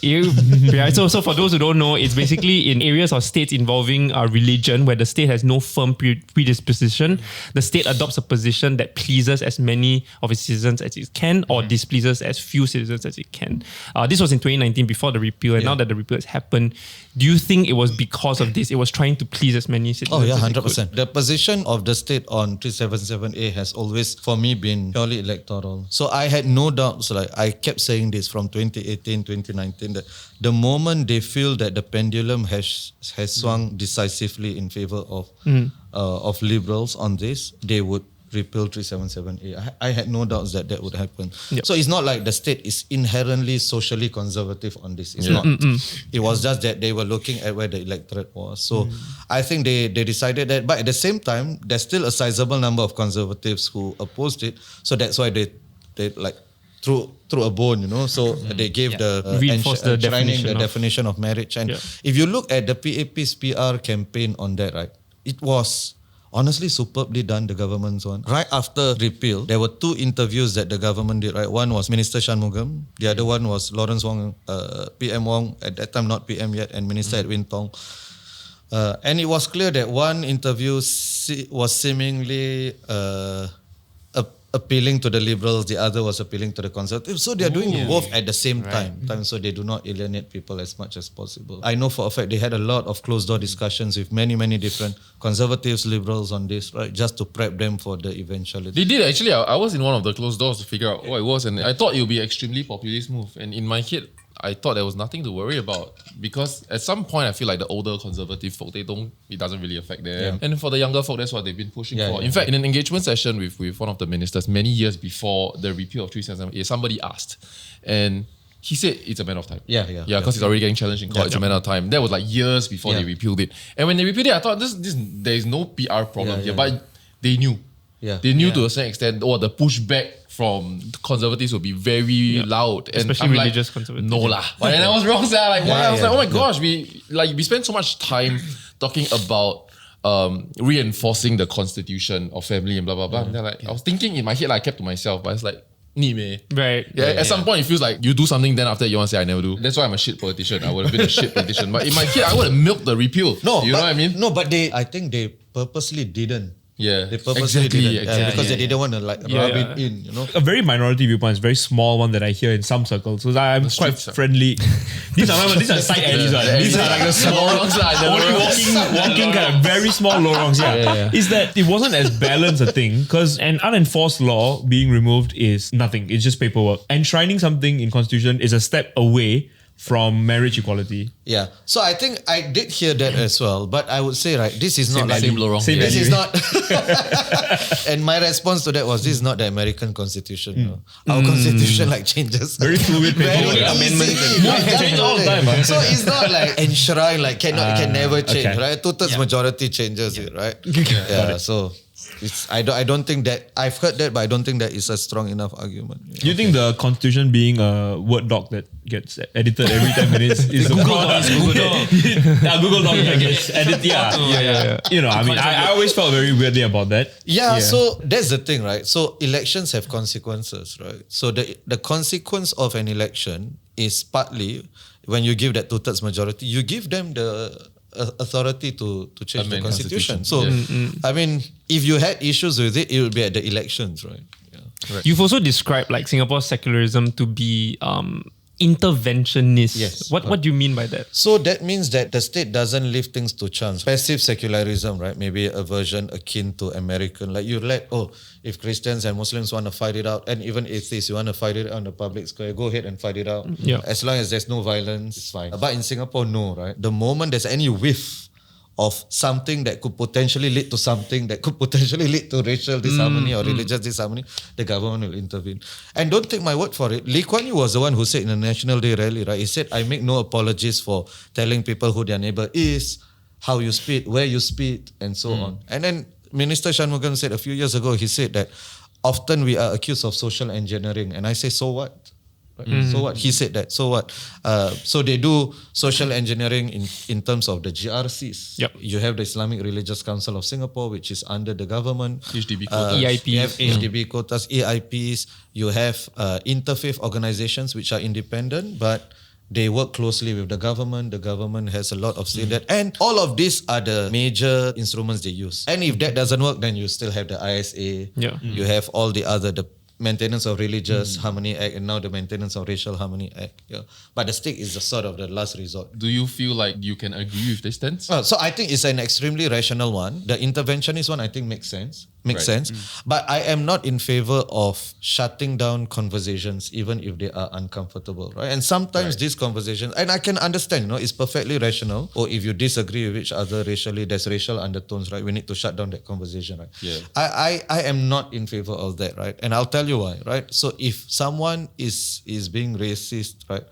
so for those who don't know, it's basically in areas or states involving religion where the state has no firm predisposition, the state adopts a position that pleases as many of its citizens as it can or displeases as few citizens as it can. This was in 2019 before the repeal, and now that the repeal has happened, do you think it was because of this? It was trying to please as many citizens as it could? 100%. The position of the state on 377A has always, for me, been purely electoral. So I had no doubts, like I kept saying this from 2018, 2019, that the moment they feel that the pendulum has swung decisively in favor of liberals on this, they would repeal 377A. I had no doubts that would happen. Yep. So it's not like the state is inherently socially conservative on this. It's not. It was just that they were looking at where the electorate was. So I think they decided that. But at the same time, there's still a sizable number of conservatives who opposed it. So that's why they like through a bone, you know. So they gave the definition of marriage. And if you look at the PAP's PR campaign on that, right, it was honestly superbly done, the government's one. Right after repeal, there were 2 interviews that the government did, right? One was Minister Shanmugam. The other one was Lawrence Wong, PM Wong, at that time not PM yet, and Minister Edwin Tong. And it was clear that one interview was seemingly appealing to the liberals, the other was appealing to the conservatives. So they are doing both at the same time, so they do not alienate people as much as possible. I know for a fact they had a lot of closed door discussions with many different conservatives, liberals on this, right, just to prep them for the eventuality. They did actually. I was in one of the closed doors to figure out what it was, and I thought it would be an extremely populist move. And in my head, I thought there was nothing to worry about, because at some point I feel like the older conservative folk, it doesn't really affect them. And for the younger folk, that's what they've been pushing for. In fact, in an engagement session with one of the ministers many years before the repeal of 377A, somebody asked, and he said it's a matter of time. Because it's already getting challenged in court. It's a matter of time. That was like years before they repealed it. And when they repealed it, I thought there is no PR problem here, but they knew. They knew to a certain extent, the pushback from conservatives will be very loud, and especially I'm religious like, conservatives. No lah. But then I was wrong. I was like, oh my gosh, we spend so much time talking about reinforcing the constitution of family and blah blah blah. And then I was thinking in my head, I kept to myself, but it's like, right. At some point, it feels like you do something, then after you want to say I never do. That's why I'm a shit politician. I would have been a shit politician. But in my head, I would have milked the repeal. You know what I mean? No, but I think they purposely didn't Yeah, They purposely did it because they Yeah. didn't want to like rub it in, you know. A very minority viewpoint, it's a very small one that I hear in some circles. So I'm quite streets are- friendly. These are side alleys. These are like the small, only walking kind of very small lorongs. Yeah. Is that it wasn't as balanced a thing because an unenforced law being removed is nothing. It's just paperwork. Enshrining something in constitution is a step away from marriage equality. Yeah. So I think I did hear that as well, but I would say this is not like Same lorong. Same this value. is not. And my response to that was, this is not the American Constitution. You know. Our Constitution changes. Very fluid paperwork. Amendments. Change all the time. So it's not like enshrined, can never change, okay. right? Two-thirds majority changes it, right? Yeah. So I don't think that I've heard that, but I don't think that is a strong enough argument. Do you think the constitution being a Word doc that gets edited every 10 minutes is a Google Docs, Google Docs. Google doc that gets edited? Yeah. You know, I mean, I always felt very weirdly about that. Yeah, so that's the thing, right? So elections have consequences, right? So the consequence of an election is partly when you give that two-thirds majority, you give them the authority to change the Amend constitution. constitution. So, I mean, if you had issues with it, it would be at the elections, right? Yeah. You've also described Singapore's secularism to be interventionist. Yes. What do you mean by that? So that means that the state doesn't leave things to chance. Passive secularism, right? Maybe a version akin to American. Like you if Christians and Muslims want to fight it out, and even atheists, you want to fight it out on the public square, go ahead and fight it out. Yeah. As long as there's no violence, it's fine. But in Singapore, no, right? The moment there's any whiff of something that could potentially lead to something that could potentially lead to racial disharmony or religious disharmony, the government will intervene. And don't take my word for it. Lee Kuan Yew was the one who said in the National Day rally, right? He said, I make no apologies for telling people who their neighbor is, how you spit, where you spit, and so on. And then Minister Shanmugam said a few years ago, he said that often we are accused of social engineering. And I say, so what? Right? So what? He said that. So what? So they do social engineering in terms of the GRCs. Yep. You have the Islamic Religious Council of Singapore, which is under the government. HDB quotas. EIPs. You have HDB quotas, EIPs. You have interfaith organizations which are independent, but they work closely with the government. The government has a lot of say in that. And all of these are the major instruments they use. And if that doesn't work, then you still have the ISA. Yeah. You have all the maintenance of religious harmony act, and now the maintenance of racial harmony act. Yeah. But the state is the sort of the last resort. Do you feel like you can agree with this stance? So I think it's an extremely rational one. The interventionist one I think makes sense. But I am not in favor of shutting down conversations even if they are uncomfortable, right? And sometimes these conversations, and I can understand, it's perfectly rational. Or if you disagree with each other racially, there's racial undertones, right? We need to shut down that conversation, right? Yeah. I am not in favor of that, right? And I'll tell you why, right? So if someone is being racist, right,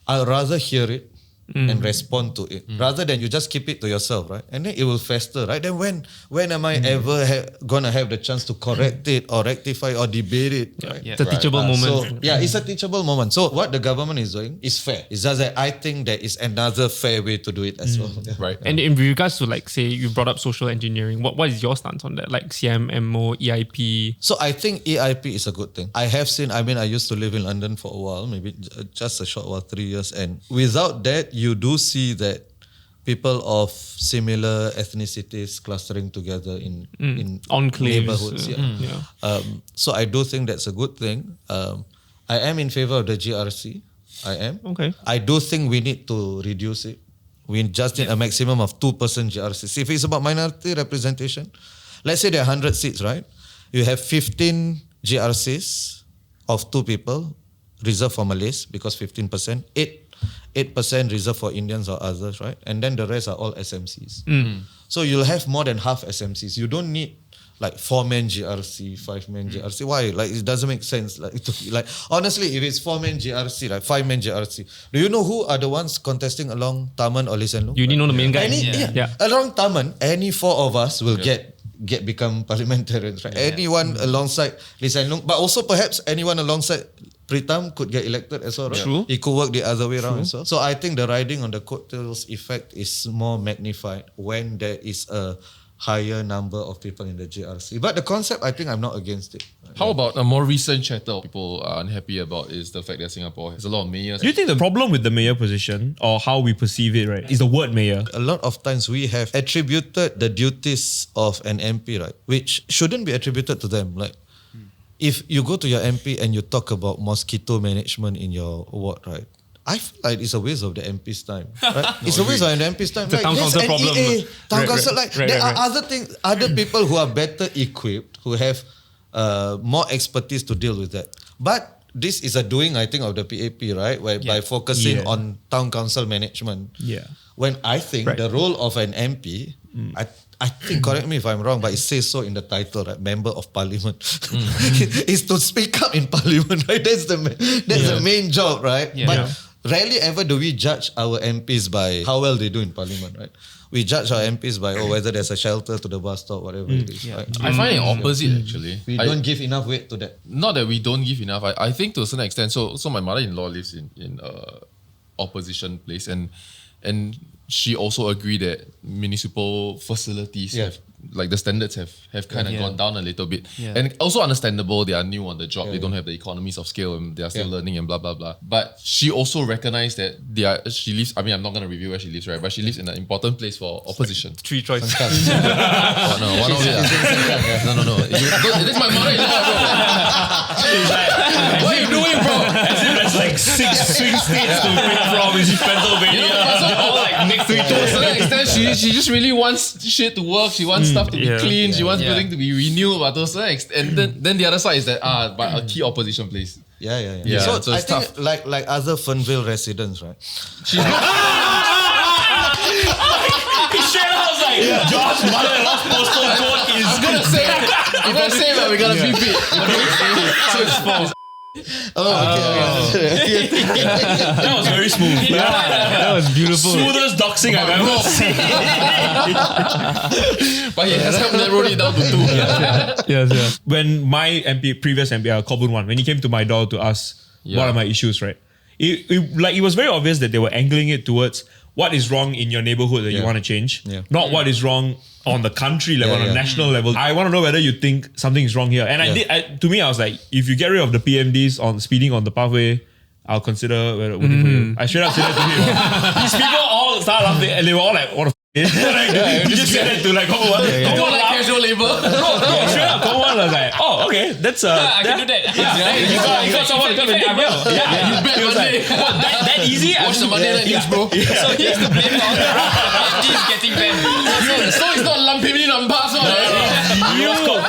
I'd rather hear it and respond to it rather than you just keep it to yourself, right? And then it will fester, right? Then when am I ever gonna have the chance to correct it or rectify or debate it, right? Yeah. It's a teachable moment. So it's a teachable moment. So what the government is doing is fair. It's just that I think there is another fair way to do it as well. Yeah. Right. And in regards to say you brought up social engineering, what is your stance on that? Like CMMO, EIP? So I think EIP is a good thing. I used to live in London for a while, maybe just a short while, 3 years. And without that, you do see that people of similar ethnicities clustering together in Enclaves. neighborhoods. So I do think that's a good thing. I am in favor of the GRC. I am. Okay. I do think we need to reduce it. We just need a maximum of 2% GRCs. If it's about minority representation, let's say there are 100 seats, right? You have 15 GRCs of 2 people reserved for Malays because 15%, 8% reserved for Indians or others, right? And then the rest are all SMCs. So you'll have more than half SMCs. You don't need 4-man GRC, 5-man GRC. Why? It doesn't make sense. Honestly, if it's 4-man GRC, 5-man GRC, do you know who are the ones contesting along Taman or Lee Hsien Loong? You need to know the main guy. Along Taman, any 4 of us will become parliamentarians, right? Anyone alongside Lee Hsien Loong, but also perhaps anyone alongside Pritam could get elected as well, right? True. It could work the other way around as well. So I think the riding on the coattails effect is more magnified when there is a higher number of people in the JRC. But the concept, I think I'm not against it. How about a more recent chatter people are unhappy about is the fact that Singapore has a lot of mayors. Do you think the problem with the mayor position or how we perceive it, right, is the word mayor? A lot of times we have attributed the duties of an MP, right, which shouldn't be attributed to them. Like, if you go to your MP and you talk about mosquito management in your ward, right, I feel like it's a waste of the MP's time. Right? It's a waste of the MP's time. It's a town there's council an problem. EA, town Right, council. right, There are right. other people who are better equipped, who have more expertise to deal with that. But this is a doing, I think, of the PAP, right? By focusing on town council management. Yeah. When I think the role of an MP, I think, correct me if I'm wrong, but it says so in the title, right? Member of Parliament, is to speak up in Parliament, right? That's the main job, right? Yeah. But rarely ever do we judge our MPs by how well they do in Parliament, right? We judge our MPs by whether there's a shelter to the bus stop, whatever it is. Right? I find it opposite actually. We don't give enough weight to that. Not that we don't give enough. I think to a certain extent. So my mother-in-law lives in opposition place, and she also agreed that municipal facilities have, like the standards have kind of gone down a little bit. Yeah. And also understandable, they are new on the job. They don't have the economies of scale and they are still learning and blah, blah, blah. But she also recognized that she lives, I mean, I'm not going to reveal where she lives, right? But she lives in an important place for opposition. Three choices. Oh, no, one of it. No. That's my mother-in-law, bro. What are you doing, bro? As if there's like 6 swing states to pick from. Is Pennsylvania? All like next to each To a other. certain extent, she just really wants shit to work. She wants stuff to be clean. She wants building to be renewed. But to a certain extent, and then the other side is that but a key opposition place. Yeah. Yeah, So, so I it's think tough. like other Fernvale residents, right? She's not. He straight up was like, Josh's mother-in-law's postal code is I'm gonna say it, but we gotta beep it. So it's false. Okay. That was very smooth. That was beautiful. Smoothest doxing I've ever seen. But he has helped narrow it down to 2. Yes. When my previous MP, Kobun One, when he came to my door to ask what are my issues, right? It was very obvious that they were angling it towards what is wrong in your neighborhood that you want to change, not what is wrong on the country level, on a national level. I want to know whether you think something is wrong here. And to me, I was like, if you get rid of the PMDs on speeding on the pathway, I'll consider voting for you. I straight up said that to him. These people all started laughing and they were all like, what the f***? You just said it to like, come on, Casual labor. No, straight up, come on. I was like, oh, okay, that's I can do that. You got someone to come and take me out. You bet He was Monday. like, what, that easy? Watch the Monday Night News, bro. So he's to blame for all the he's getting banned. So it's not Lampini Nampas,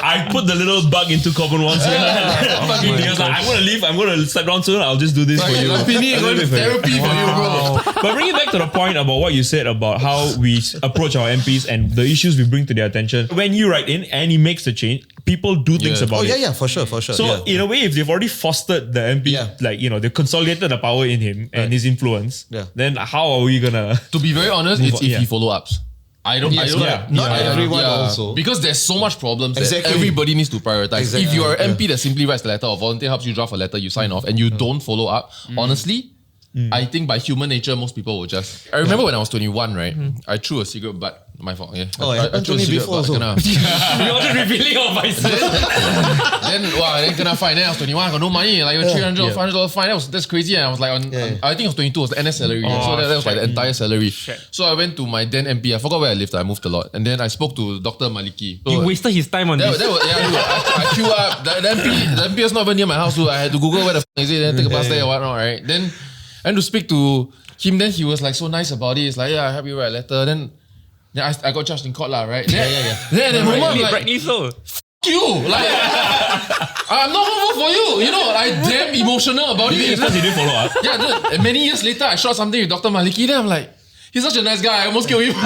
I put the little bug into Common once. He was like, I'm going to leave. I'm going to step down soon. I'll just do this for you. Lampini is going to therapy for you, bro. But bring it back to the point about what you said about how we approach our MPs and the issues we bring to their attention. When you write in and he makes the change, people do things about it. Yeah, for sure. So in a way, if they've already fostered the MP, like, they've consolidated the power in him and his influence, then how are we gonna... To be very honest, it's if he follow-ups. Not everyone also. Because there's so much problems that Exactly. everybody needs to prioritize. Exactly. If you are an MP that simply writes the letter or volunteer helps you draft a letter, you sign off and you don't follow up, honestly, I think by human nature, most people will just... I remember when I was 21, right? I threw a cigarette butt. My fault, yeah. Oh, it happened to me before also. You wasn't revealing of myself. Then kena fine. Then I was 21, I got no money, like $300 or $500 fine. That's crazy. And I was like, I think I was 22, it was the NS salary. So that was like the entire salary. So I went to my then MP. I forgot where I lived. I moved a lot. And then I spoke to Dr. Maliki. So You wasted his time on this. I queue up. The MP was not even near my house. So I had to Google where the f*** is it, then take a bus there or whatnot, right? Then I had to speak to him. Then he was like so nice about it. It's like, I help you write a letter. Then I got charged in court lah, right? Then the moment I'm like, Rightly so. you, like, I'm not gonna vote for you. You know, I damn emotional about it. Because he didn't follow up. Yeah, dude, and many years later, I shot something with Dr. Maliki. Then I'm like, he's such a nice guy. I almost killed him. So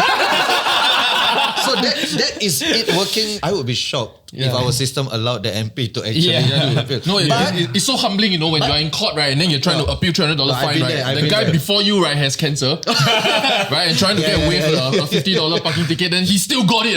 that is it working. I would be shocked if our system allowed the MP to actually appeal. No, it's so humbling, you know, when you're in court, right, and then you're trying to appeal $300 fine, right? The guy before you, right, has cancer, right, and trying to get away with a $50 parking ticket, then he still got it,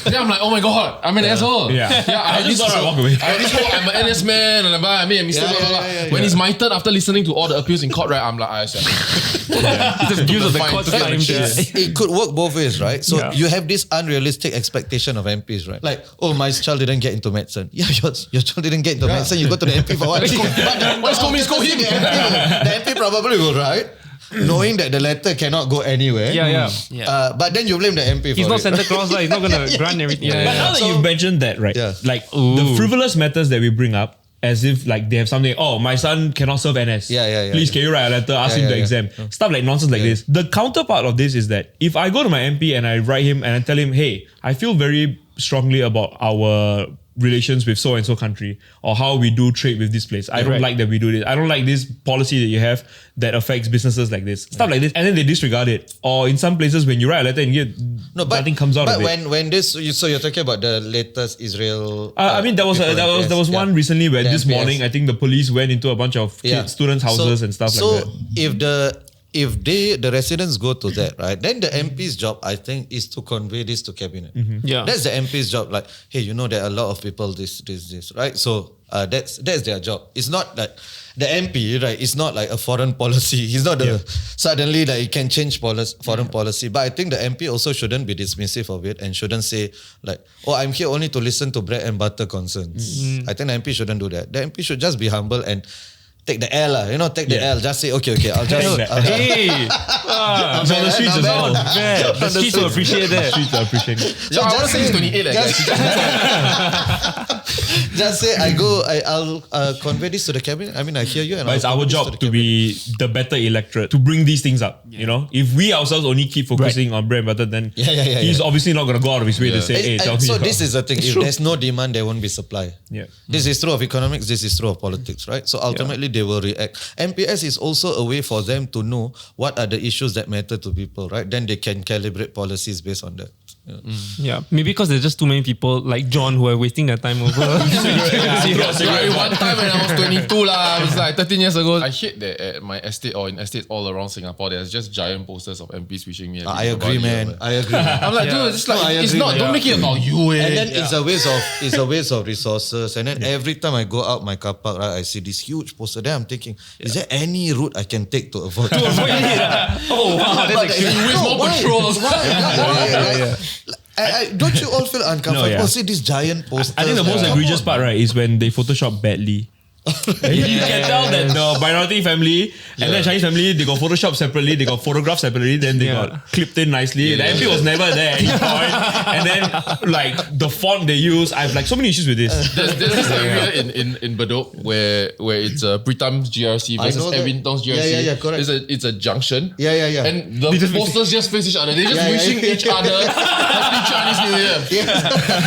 Then I'm like, oh my god, I'm an asshole. I had this walk away. I'm an NS man, and I made a mistake, blah, blah, blah. When it's my turn after listening to all the appeals in court, right, I'm like, Just gives us the court time. It could work both ways, right? So you have this this unrealistic expectation of MPs, right? Like, oh, my child didn't get into medicine. Yeah, your child didn't get into medicine. You go to the MP for what? Let's go him. The MP probably will write, knowing that the letter cannot go anywhere. But then you blame the MP for He's not it. Santa Claus, he's not going to grant everything. But now that you've mentioned that, right? Yeah. Like the frivolous matters that we bring up, as if like they have something, oh, my son cannot serve NS. Please, can you write a letter, ask him to exempt? Stuff like nonsense like this. The counterpart of this is that if I go to my MP and I write him and I tell him, hey, I feel very strongly about our relations with so and so country or how we do trade with this place. I don't like that we do this. I don't like this policy that you have that affects businesses like this. Stuff like this. And then they disregard it. Or in some places when you write a letter and nothing comes out of it. But when this, so you're talking about the latest Israel. I mean, there was one recently where this morning I think the police went into a bunch of students' houses and stuff like that. If the residents go to that, right, then the MP's job, I think, is to convey this to cabinet. That's the MP's job. Like, hey, you know, there are a lot of people this, right? So that's their job. It's not like the MP, right? It's not like a foreign policy. He's not suddenly like he can change foreign policy. But I think the MP also shouldn't be dismissive of it and shouldn't say like, oh, I'm here only to listen to bread and butter concerns. I think the MP shouldn't do that. The MP should just be humble and take the L, take the L. Just say, okay, I'll just... Hey! It's on the streets as well. The streets will appreciate that. Streets will appreciate it. So I want to say he's 28. Just say, I'll convey this to the cabinet. I mean, I hear you. And but it's our job to be the better electorate, to bring these things up, you know? If we ourselves only keep focusing on bread and butter, then he's obviously not going to go out of his way to say, hey, tell me. So this is the thing. If there's no demand, there won't be supply. This is true of economics. This is true of politics, right? So ultimately, they will react. MPS is also a way for them to know what are the issues that matter to people, right? Then they can calibrate policies based on that. Maybe because there's just too many people like John who are wasting their time over. One time when I was 22 I was like 13 years ago. I hate that at my estate or in estates all around Singapore, there's just giant posters of MPs wishing me. I agree, man. I'm like, dude, it's like it's not. Don't make it about you. And then it's a waste of resources. And then every time I go out my car park, right, I see this huge poster. Then I'm thinking, is there any route I can take to avoid? Oh wow, that's extreme. You waste more patrols. Don't you all feel uncomfortable? See these giant posters. I think the most egregious part, right, is when they Photoshop badly. You can tell that the minority family and the Chinese family, they got Photoshop separately, they got photographed separately, then they got clipped in nicely. The MP was never there at any point. And then like the font they use, I have like so many issues with this. There's this area in Bedok where it's Pritam's GRC versus Edwin Tong's GRC. Yeah, correct. It's a junction. Yeah. And the posters just face each other. They're just wishing each other Happy Chinese New Year.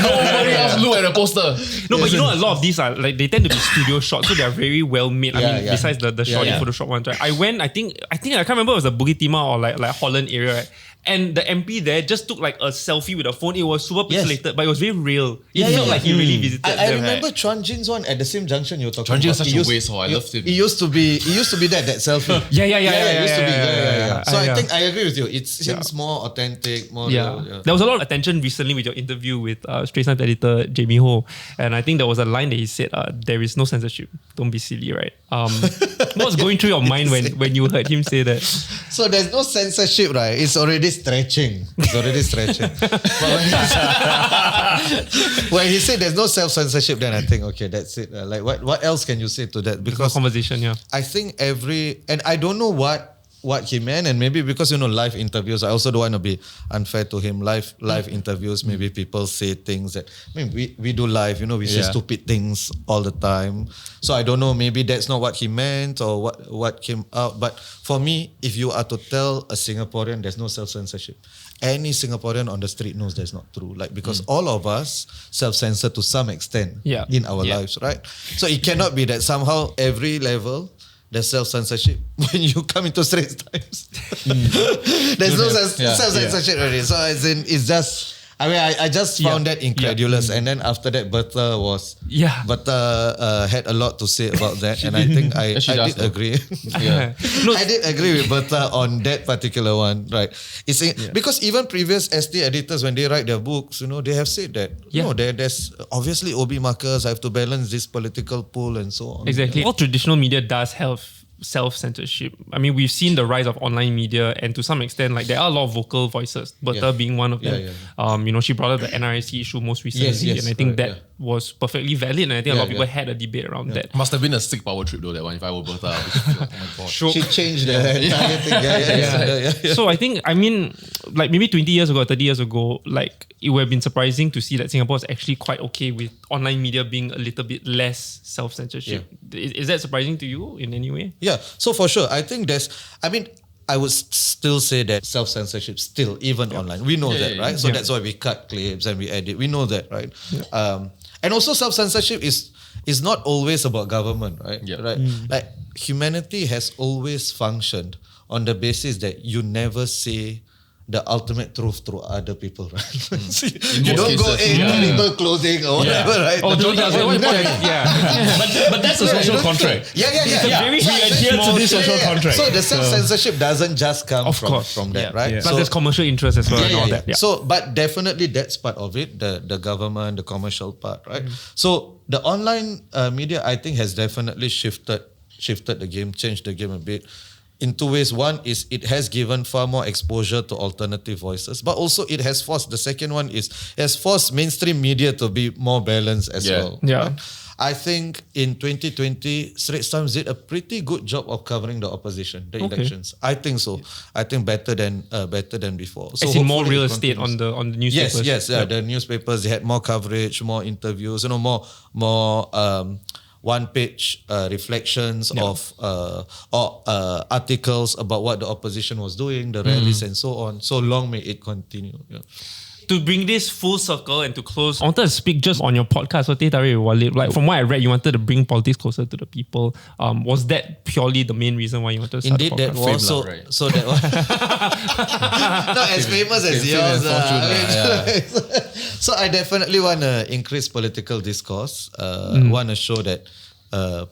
Nobody else look at the poster. No, but you know, a lot of these are like, they tend to be studio shots, so they are very well made. I mean, besides the shoddy Photoshop ones, right? I went, I think I can't remember if it was the Bukit Timah or like Holland area, right? And the MP there just took like a selfie with a phone. It was super pixelated, but it was very real. It felt like he really visited them. I remember Chuan Jin's one at the same junction you were talking Chuan Jin about. was such a waste. I loved him. It used to be that selfie. Yeah. It used to be. So I think I agree with you. It seems more authentic, more real. There was a lot of attention recently with your interview with Straits Times editor Jamie Ho, and I think there was a line that he said, "There is no censorship. Don't be silly, right?" What was going through your mind when you heard him say that? So there's no censorship, right? It's already stretching. But when he said there's no self-censorship, then I think, okay, that's it. Like what else can you say to that? Because conversation, I think and I don't know what he meant, and maybe because live interviews, I also don't want to be unfair to him. Live interviews, maybe people say things that, I mean, we do live, we say stupid things all the time. So I don't know, maybe that's not what he meant or what came out. But for me, if you are to tell a Singaporean there's no self-censorship, any Singaporean on the street knows that's not true. Like, because all of us self-censor to some extent in our lives, right? So it cannot be that somehow every level there's self-censorship when you come into Straits Times. There's no self-censorship already. So it's just, I mean, I just found that incredulous. And then after that, Bertha had a lot to say about that. And I think I did agree. I did agree with Bertha on that particular one, right? Because even previous ST editors, when they write their books, they have said that, there's obviously OB markers, I have to balance this political pool and so on. Exactly. All traditional media does have self-censorship. I mean, we've seen the rise of online media, and to some extent, like there are a lot of vocal voices, Bertha being one of them. You know, she brought up the NRIC issue most recently, and I think that was perfectly valid, and I think a lot of people had a debate around that. Must have been a sick power trip though, that one, if I were Bertha. Oh my God. She changed the entire thing. So I think, I mean, like maybe 20 years ago, 30 years ago, like it would have been surprising to see that Singapore is actually quite okay with online media being a little bit less self-censorship. Is that surprising to you in any way? Yeah, so for sure, I think I would still say that self-censorship still, even online. We know that, right? So that's why we cut clips and we edit. We know that, right? And also self-censorship is not always about government, right? Right? Like humanity has always functioned on the basis that you never say the ultimate truth to other people, right? You don't go terrible closing or whatever, right? Oh, but But that's a social contract. Yeah. Very We adhere to this social contract. So the self-censorship doesn't just come from that, right? But there's commercial interest as well and all that. So, but definitely that's part of it, the government, the commercial part, right? So the online media, I think, has definitely shifted the game, changed the game a bit. In two ways. One is it has given far more exposure to alternative voices, but also it has forced, the second one is it has forced mainstream media to be more balanced as well. Yeah. Right? I think in 2020, Straits Times did a pretty good job of covering the opposition, the elections. I think so. I think better than before. So As in more hopefully real it estate on continues. the newspapers. Yes. The newspapers, they had more coverage, more interviews, more one-page reflections of articles about what the opposition was doing, the rallies and so on. So long may it continue. Yeah. To bring this full circle and to close, I wanted to speak just on your podcast, Teh Tarik Walid. Like from what I read, you wanted to bring politics closer to the people. Was that purely the main reason why you wanted to start Indeed, the that podcast? was so that was not as famous as yours. So I definitely want to increase political discourse. Want to show that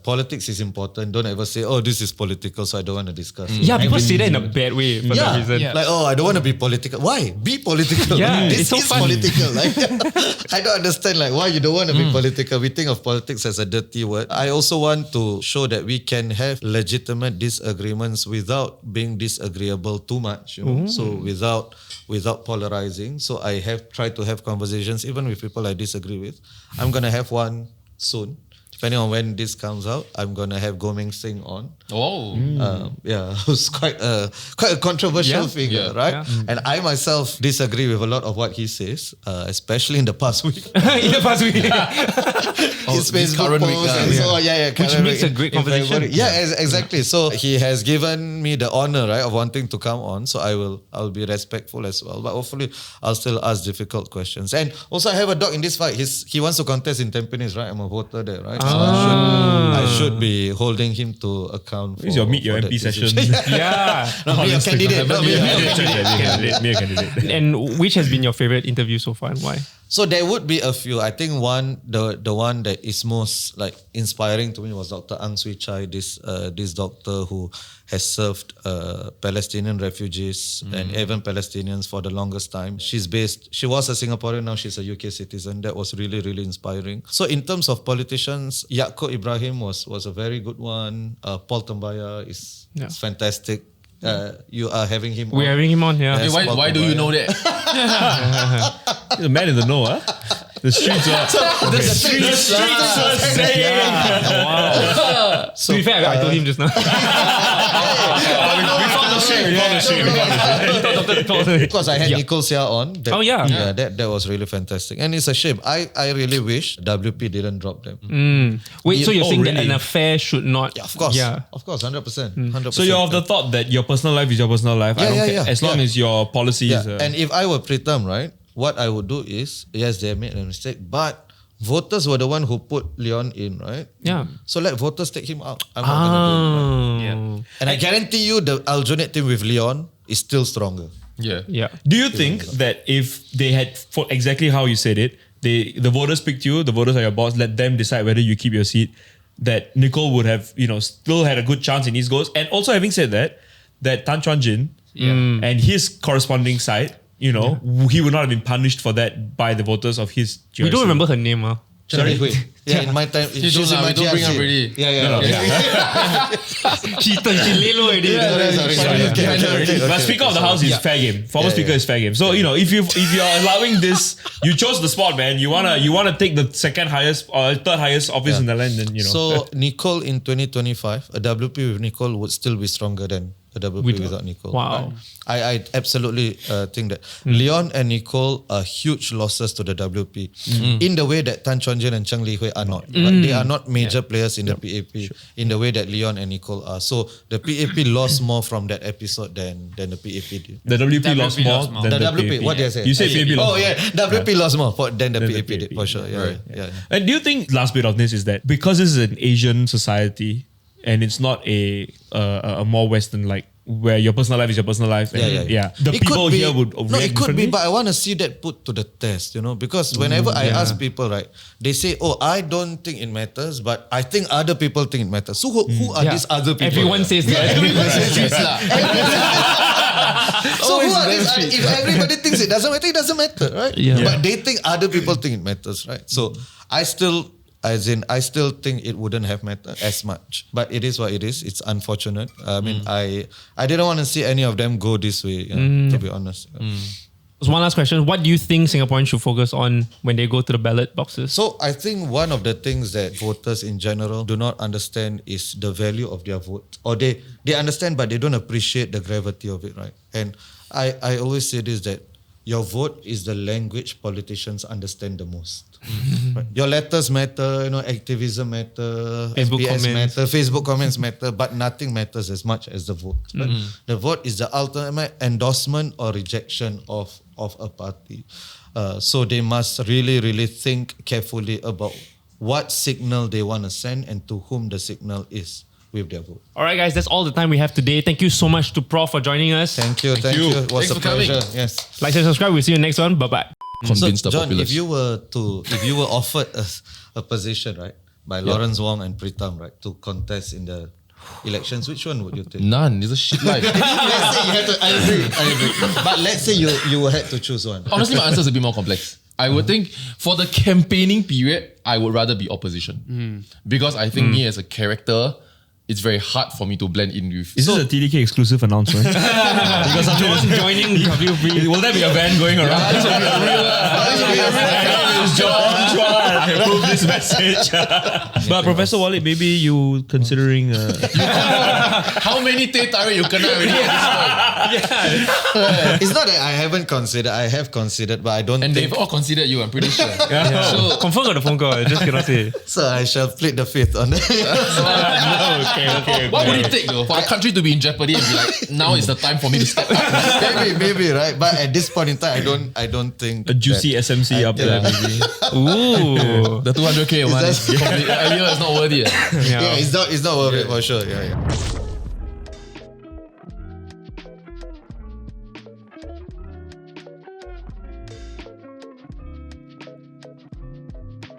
politics is important. Don't ever say, oh, this is political, so I don't want to discuss. Yeah, people say that in a bad way for that reason. Like, oh, I don't want to be political. Why? Be political. Yeah, This it's so is fun. political. Like, I don't understand like why you don't want to be political. We think of politics as a dirty word. I also want to show that we can have legitimate disagreements without being disagreeable too much. You know? So without polarizing. So I have tried to have conversations even with people I disagree with. I'm gonna have one soon. Depending on when this comes out, I'm gonna have Gomeng Singh on. Oh. Who's quite a controversial figure, right? Yeah. And I myself disagree with a lot of what he says, especially in the past week. In the past week. His Facebook posts and so on. Which makes a great conversation. Exactly. So he has given me the honor, right, of wanting to come on. So I'll be respectful as well. But hopefully I'll still ask difficult questions. And also I have a dog in this fight. He wants to contest in Tampines, right? I'm a voter there, right? So I should be holding him to account. This is your meet your that MP session. decision. Yeah. Be a candidate. Me a candidate. And which has been your favorite interview so far and why? So there would be a few. I think the one that is most like inspiring to me was Dr. Ang Swee Chai, this doctor who has served Palestinian refugees and even Palestinians for the longest time. She was a Singaporean, now she's a UK citizen. That was really, really inspiring. So in terms of politicians, Yaakob Ibrahim was a very good one. Paul Tambaya is fantastic. You are having him on. We're having him on, yeah. Hey, why do you know that? He's a man in the know, huh? The streets are... The streets are saying. Wow. To be fair, I told him just now. We found the shame. Because I had Nicole Seah on. That was really fantastic. And it's a shame. I really wish WP didn't drop them. Wait, so you're saying that really? an affair should not... Yeah, of course. Yeah. Of course, 100%. So you're of the thought that your personal life is your personal life. I don't care. As long as your policies... And if I were Pritam, right, what I would do is, yes, they made a mistake, but voters were the one who put Leon in, right? Yeah. So let voters take him out. I'm not going to do it. Right? And I guarantee you the alternate team with Leon is still stronger. Yeah. Do you think that if they had fought exactly how you said it, the voters picked you, the voters are your boss, let them decide whether you keep your seat, that Nicole would have, still had a good chance in his goals? And also having said that Tan Chuan Jin and his corresponding side, he would not have been punished for that by the voters of his GRC. We don't remember her name, huh? Sorry, wait. Yeah, in my time, You she's in my don't bring up GRC. already. Yeah. She lelo already. Sorry. But Speaker of the House is fair game. Former Speaker is fair game. So if you're allowing this, you chose the spot, man. You wanna take the second highest or third highest office in the land, then So Nicole in 2025, a WP with Nicole would still be stronger than a WP without Nicole. Wow. I absolutely think that Leon and Nicole are huge losses to the WP in the way that Tan Chuan Jin and Cheng Li Hui are not. Right? They are not major players in the PAP in the way that Leon and Nicole are. So the PAP lost more from that episode than the PAP did. the WP lost more than The the WP, PAP. what did I say? You said PAP lost. Oh yeah, WP lost more than the Than PAP the did, PAP. for sure. Yeah. And do you think last bit of this is that because this is an Asian society and it's not a more Western like where your personal life is your personal life. And the It people could be- here would no, react it could be, differently. but I want to see that put to the test, because whenever I ask people, right, they say, "Oh, I don't think it matters, but I think other people think it matters." So who are these other people? Everyone says that. So who are these? If everybody thinks it doesn't matter, right? Yeah. But they think other people think it matters, right? So I still think it wouldn't have mattered as much. But it is what it is. It's unfortunate. I mean, I didn't want to see any of them go this way, to be honest. One last question. What do you think Singaporeans should focus on when they go to the ballot boxes? So I think one of the things that voters in general do not understand is the value of their vote. Or they understand but they don't appreciate the gravity of it, right? And I always say this, that your vote is the language politicians understand the most. Right? Your letters matter, activism matter, Facebook SBS comments. matter, Facebook comments matter, but nothing matters as much as the vote. Right? The vote is the ultimate endorsement or rejection of a party. So they must really, really think carefully about what signal they want to send and to whom the signal is with their vote. All right, guys, that's all the time we have today. Thank you so much to Prof for joining us. Thank you. It was Thanks a for coming. pleasure. Yes. Like and subscribe. We'll see you next one. Bye-bye. Convince the John, populace. if you were offered a position, right, by Lawrence Wong and Pritam, right, to contest in the elections, which one would you take? None. It's a shit life. Let's say you had to. I agree. But let's say you had to choose one. Honestly, my answer is a bit more complex. I would think for the campaigning period, I would rather be opposition. Because I think me as a character, it's very hard for me to blend in with. Is this a TDK exclusive announcement? Because John joining WP. will there be a van going around? John approve this message. But Professor Walid, maybe you considering How many teh tarik you kena already at this point? It's not that I haven't considered. I have considered, but I don't And think they've all considered you, I'm pretty sure. So, Confirm got the phone call. I just cannot say. so. I shall plead the fifth on that. okay. what would it take though for the country to be in jeopardy and be like, now is the time for me to step up? maybe, right? But at this point in time, I don't think a juicy that- SMC up there, maybe. Ooh. The 200k money Is that- a year is not worthy. Yeah, it's not worth it for sure. Yeah.